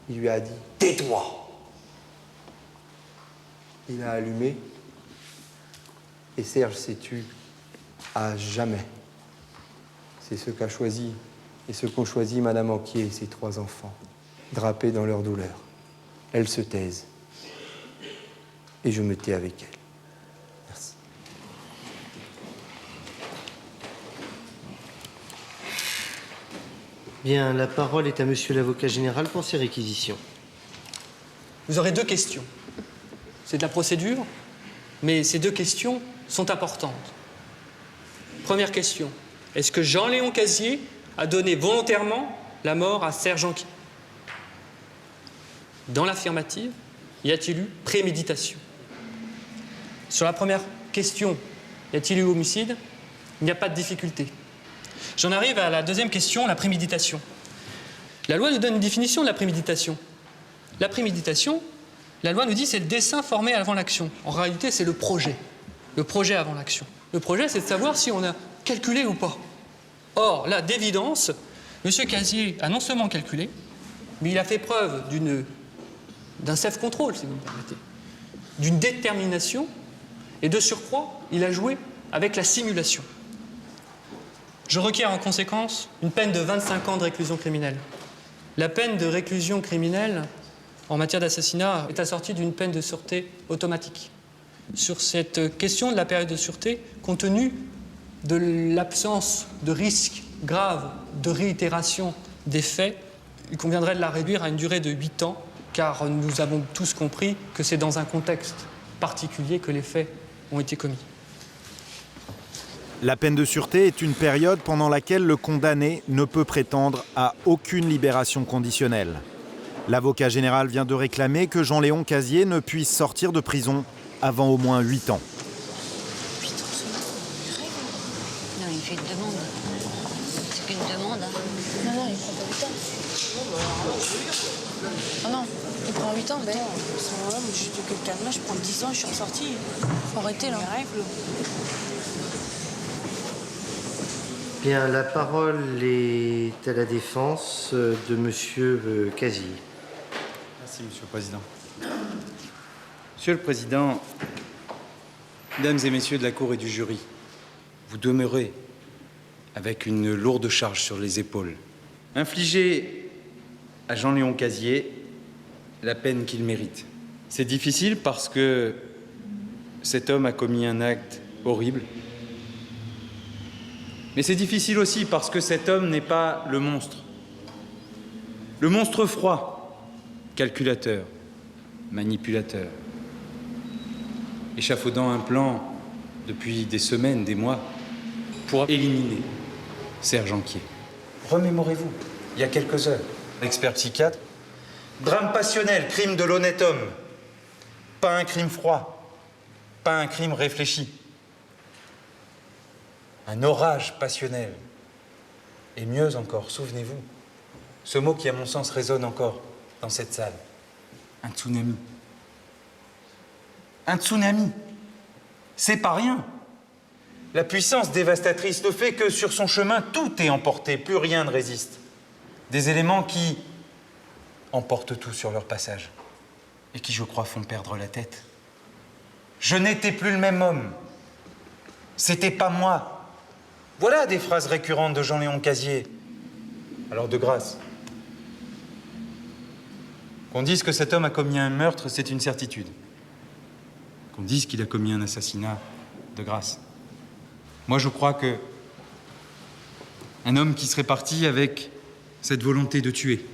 Il lui a dit « Tais-toi !» Il a allumé et Serge s'est tu à jamais. C'est ce qu'a choisi et ce qu'ont choisi Madame Anquier et ses trois enfants, drapés dans leur douleur. Elles se taisent et je me tais avec elles. Merci.
Bien, la parole est à Monsieur l'avocat général pour ces réquisitions.
Vous aurez deux questions. C'est de la procédure, mais ces deux questions sont importantes. Première question. Est-ce que Jean-Léon Cazier a donné volontairement la mort à Serge Anquier? Dans l'affirmative, y a-t-il eu préméditation? Sur la première question, y a-t-il eu homicide? Il n'y a pas de difficulté. J'en arrive à la deuxième question, la préméditation. La loi nous donne une définition de la préméditation. La préméditation, la loi nous dit c'est le dessein formé avant l'action. En réalité, c'est le projet avant l'action. Le projet, c'est de savoir si on a calculé ou pas. Or, là, d'évidence, M. Cazier a non seulement calculé, mais il a fait preuve d'un self-control, si vous me permettez, d'une détermination, et de surcroît, il a joué avec la simulation. Je requiers en conséquence une peine de 25 ans de réclusion criminelle. La peine de réclusion criminelle en matière d'assassinat est assortie d'une peine de sûreté automatique. Sur cette question de la période de sûreté, compte tenu de l'absence de risque grave de réitération des faits, il conviendrait de la réduire à une durée de 8 ans, car nous avons tous compris que c'est dans un contexte particulier que les faits ont été commis.
La peine de sûreté est une période pendant laquelle le condamné ne peut prétendre à aucune libération conditionnelle. L'avocat général vient de réclamer que Jean-Léon Cazier ne puisse sortir de prison avant au moins 8 ans.
Non, il fait une demande. C'est qu'une demande.
Non, non, il prend pas 8 ans. Ah non, il prend 8 ans. Ben, à ce moment-là, moi, je suis quelqu'un de là, je prends 10 ans, je suis ressortie. Faut arrêter, là.
Bien, la parole est à la défense de Monsieur Cazier.
Merci, Monsieur le Président. Monsieur le Président, Mesdames et Messieurs de la Cour et du jury, vous demeurez avec une lourde charge sur les épaules. Infligez à Jean-Léon Cazier la peine qu'il mérite. C'est difficile parce que cet homme a commis un acte horrible. Mais c'est difficile aussi parce que cet homme n'est pas le monstre. Le monstre froid, calculateur, manipulateur, échafaudant un plan depuis des semaines, des mois, pour éliminer Serge Anquier. Remémorez-vous, il y a quelques heures, l'expert psychiatre, drame passionnel, crime de l'honnête homme, pas un crime froid, pas un crime réfléchi. Un orage passionnel. Et mieux encore, souvenez-vous, ce mot qui, à mon sens, résonne encore dans cette salle. Un tsunami. Un tsunami. C'est pas rien. La puissance dévastatrice, le fait que sur son chemin, tout est emporté, plus rien ne résiste. Des éléments qui emportent tout sur leur passage et qui, je crois, font perdre la tête. Je n'étais plus le même homme. C'était pas moi. Voilà des phrases récurrentes de Jean-Léon Cazier. Alors, de grâce. Qu'on dise que cet homme a commis un meurtre, c'est une certitude. Qu'on dise qu'il a commis un assassinat, de grâce. Moi, je crois que un homme qui serait parti avec cette volonté de tuer,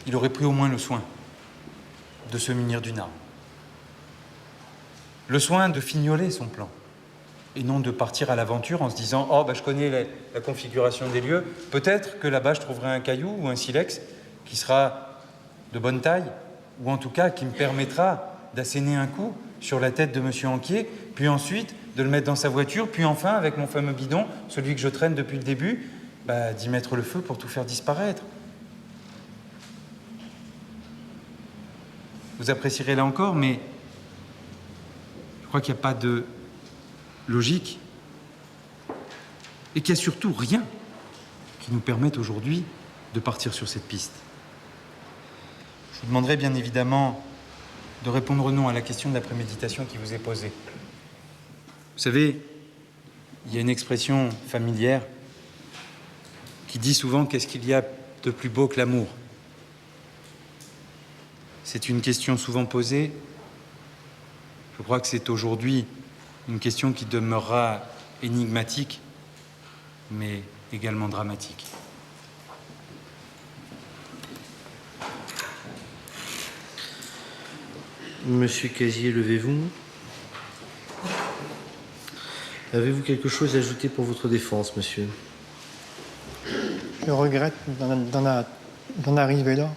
il aurait pris au moins le soin de se munir d'une arme. Le soin de fignoler son plan. Et non de partir à l'aventure en se disant « Oh, je connais la configuration des lieux, peut-être que là-bas je trouverai un caillou ou un silex qui sera de bonne taille, ou en tout cas qui me permettra d'asséner un coup sur la tête de M. Anquier, puis ensuite de le mettre dans sa voiture, puis enfin, avec mon fameux bidon, celui que je traîne depuis le début, d'y mettre le feu pour tout faire disparaître. » Vous apprécierez là encore, mais je crois qu'il n'y a pas de logique, et qu'il n'y a surtout rien qui nous permette aujourd'hui de partir sur cette piste. Je vous demanderai bien évidemment de répondre non à la question de la préméditation qui vous est posée. Vous savez, il y a une expression familière qui dit souvent qu'est-ce qu'il y a de plus beau que l'amour. C'est une question souvent posée. Je crois que c'est aujourd'hui une question qui demeurera énigmatique, mais également dramatique.
Monsieur Cazier, levez-vous. Avez-vous quelque chose à ajouter pour votre défense, monsieur?
Je regrette d'en arriver là.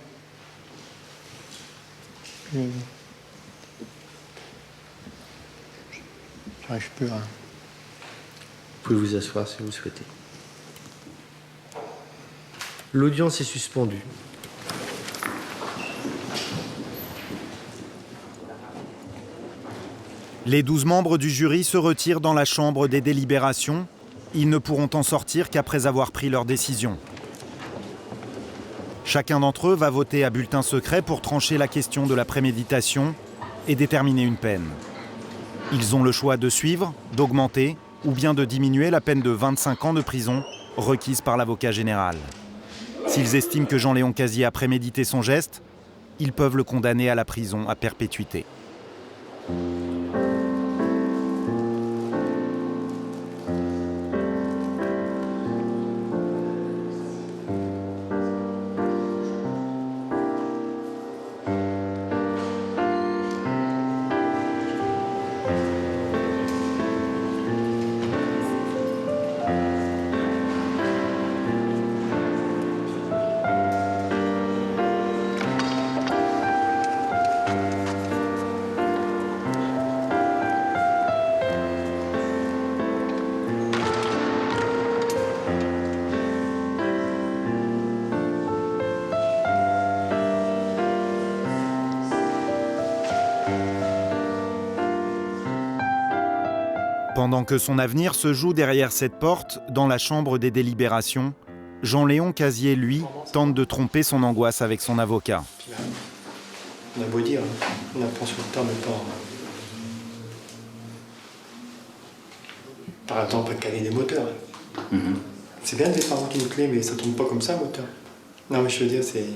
J'arrive plus à...
Vous pouvez vous asseoir si vous le souhaitez. L'audience est suspendue.
Les 12 membres du jury se retirent dans la chambre des délibérations. Ils ne pourront en sortir qu'après avoir pris leur décision. Chacun d'entre eux va voter à bulletin secret pour trancher la question de la préméditation et déterminer une peine. Ils ont le choix de suivre, d'augmenter ou bien de diminuer la peine de 25 ans de prison requise par l'avocat général. S'ils estiment que Jean-Léon Cazier a prémédité son geste, ils peuvent le condamner à la prison à perpétuité. Pendant que son avenir se joue derrière cette porte, dans la chambre des délibérations, Jean-Léon Cazier, lui, tente de tromper son angoisse avec son avocat.
On a beau dire, on apprend sur le temps, mais pas... Par exemple, pas de caler des moteurs. C'est bien des parents qui nous clés, mais ça tombe pas comme ça, un moteur. Non, mais je veux dire, c'est...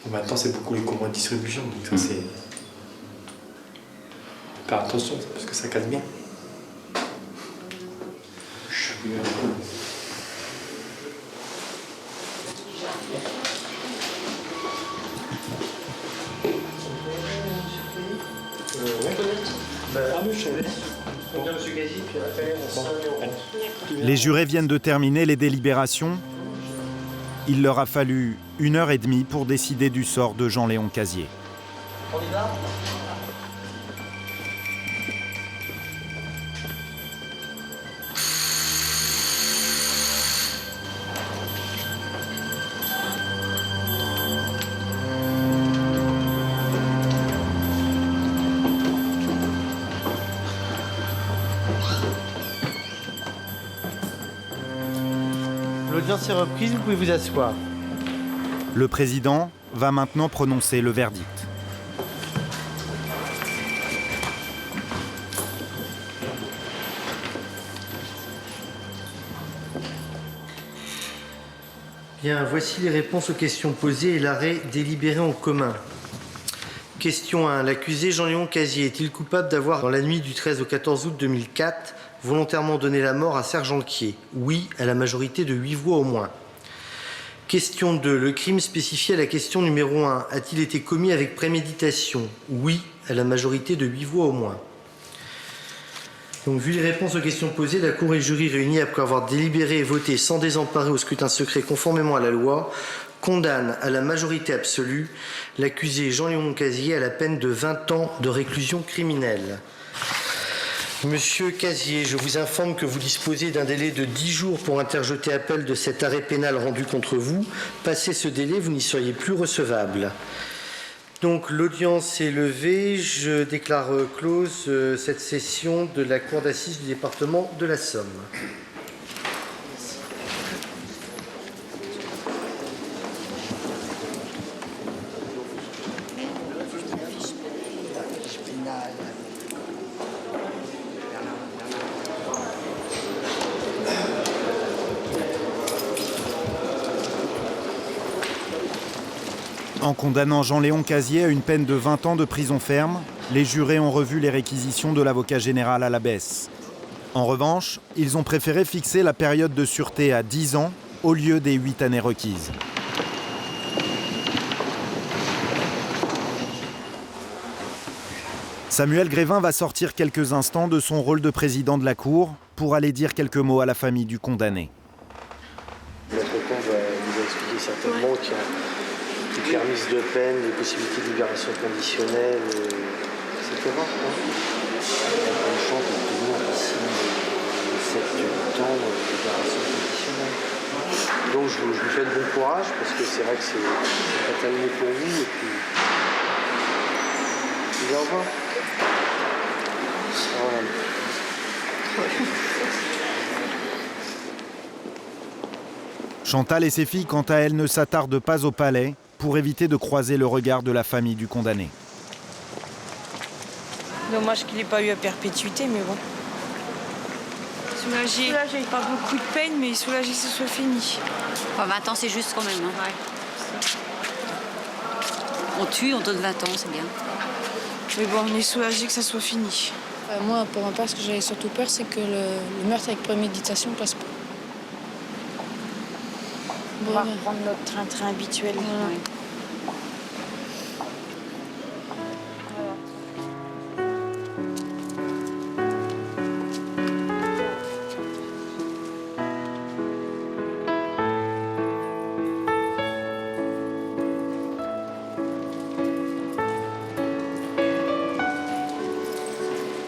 Bon, maintenant, c'est beaucoup les courants de distribution, donc ça, c'est... Faire attention, parce que ça casse bien.
Les jurés viennent de terminer les délibérations. Il leur a fallu 1h30 pour décider du sort de Jean-Léon Cazier.
On y va ?
L'audience est reprise, vous pouvez vous asseoir.
Le président va maintenant prononcer le verdict.
Bien, voici les réponses aux questions posées et l'arrêt délibéré en commun. Question 1. L'accusé Jean-Léon Cazier est-il coupable d'avoir, dans la nuit du 13 au 14 août 2004, volontairement donné la mort à Serge Anquier? Oui, à la majorité de 8 voix au moins. Question 2. Le crime spécifié à la question numéro 1 a-t-il été commis avec préméditation? Oui, à la majorité de 8 voix au moins. Donc, vu les réponses aux questions posées, la Cour et le jury réunis après avoir délibéré et voté sans désemparer au scrutin secret conformément à la loi, condamne à la majorité absolue l'accusé Jean-Léon Cazier à la peine de 20 ans de réclusion criminelle. Monsieur Cazier, je vous informe que vous disposez d'un délai de 10 jours pour interjeter appel de cet arrêt pénal rendu contre vous. Passé ce délai, vous n'y seriez plus recevable. Donc l'audience est levée. Je déclare close cette session de la Cour d'assises du département de la Somme.
En condamnant Jean-Léon Cazier à une peine de 20 ans de prison ferme, les jurés ont revu les réquisitions de l'avocat général à la baisse. En revanche, ils ont préféré fixer la période de sûreté à 10 ans au lieu des 8 années requises. Samuel Grévin va sortir quelques instants de son rôle de président de la Cour pour aller dire quelques mots à la famille du condamné.
L'avocat va nous expliquer certainement qu'il y a des permises de peine, des possibilités de libération conditionnelle, etc. Une chance d'obtenir ici 7-8 ans de libération conditionnelle. Donc je vous souhaite bon courage parce que c'est vrai que c'est pas terminé pour vous et puis au revoir.
Chantal et ses filles, quant à elles, ne s'attardent pas au palais pour éviter de croiser le regard de la famille du condamné.
Dommage qu'il n'ait pas eu à perpétuité, mais bon. Soulagé. Pas beaucoup de peine, mais soulagé que ce soit fini.
20 ans, c'est juste quand même. Hein. Ouais. On tue, on donne 20 ans, c'est bien.
Mais bon, on est soulagé que ça soit fini.
Moi, pour ma part, ce que j'avais surtout peur, c'est que le meurtre avec préméditation ne passe pas.
On va reprendre notre train-train habituel.
Voilà.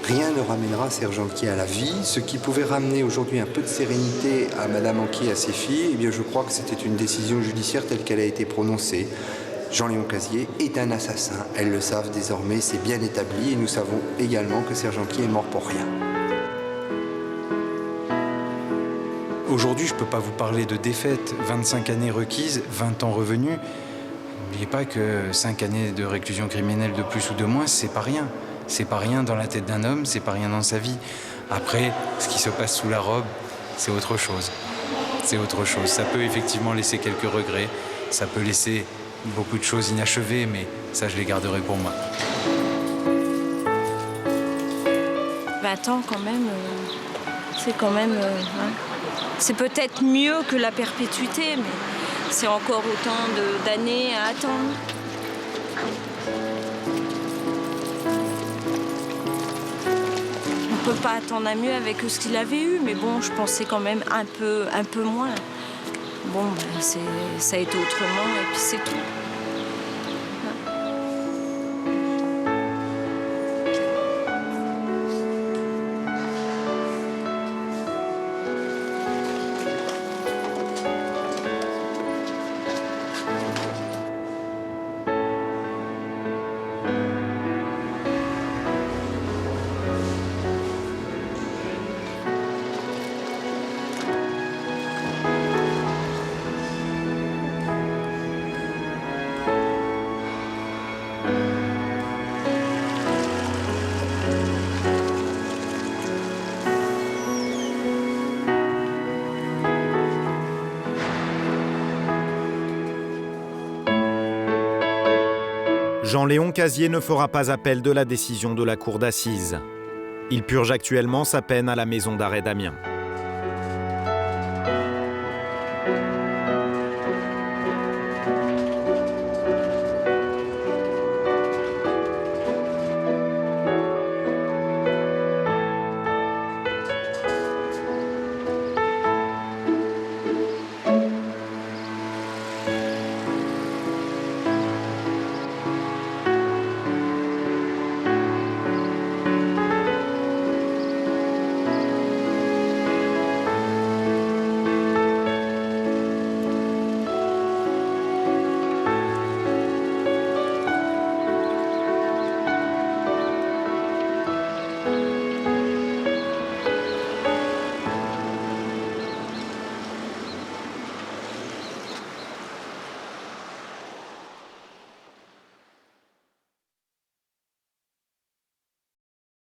Rien ne ramènera Serge Anquier à la vie. Ce qui pouvait ramener aujourd'hui un peu de sérénité à Madame Anquier et à ses filles, eh bien je crois que c'était une décision judiciaire telle qu'elle a été prononcée. Jean-Léon Cazier est un assassin. Elles le savent désormais, c'est bien établi, et nous savons également que Serge Anquier est mort pour rien.
Aujourd'hui, je ne peux pas vous parler de défaite. 25 années requises, 20 ans revenus. N'oubliez pas que 5 années de réclusion criminelle de plus ou de moins, c'est pas rien. C'est pas rien dans la tête d'un homme, c'est pas rien dans sa vie. Après, ce qui se passe sous la robe, c'est autre chose. C'est autre chose. Ça peut effectivement laisser quelques regrets, ça peut laisser beaucoup de choses inachevées, mais ça, je les garderai pour moi.
20 ans quand même, c'est quand même... C'est peut-être mieux que la perpétuité, mais c'est encore autant d'années à attendre. On ne peut pas attendre à mieux avec ce qu'il avait eu, mais bon, je pensais quand même un peu moins. Bon, ben, ça a été autrement, et puis c'est tout.
Jean-Léon Cazier ne fera pas appel de la décision de la cour d'assises. Il purge actuellement sa peine à la maison d'arrêt d'Amiens.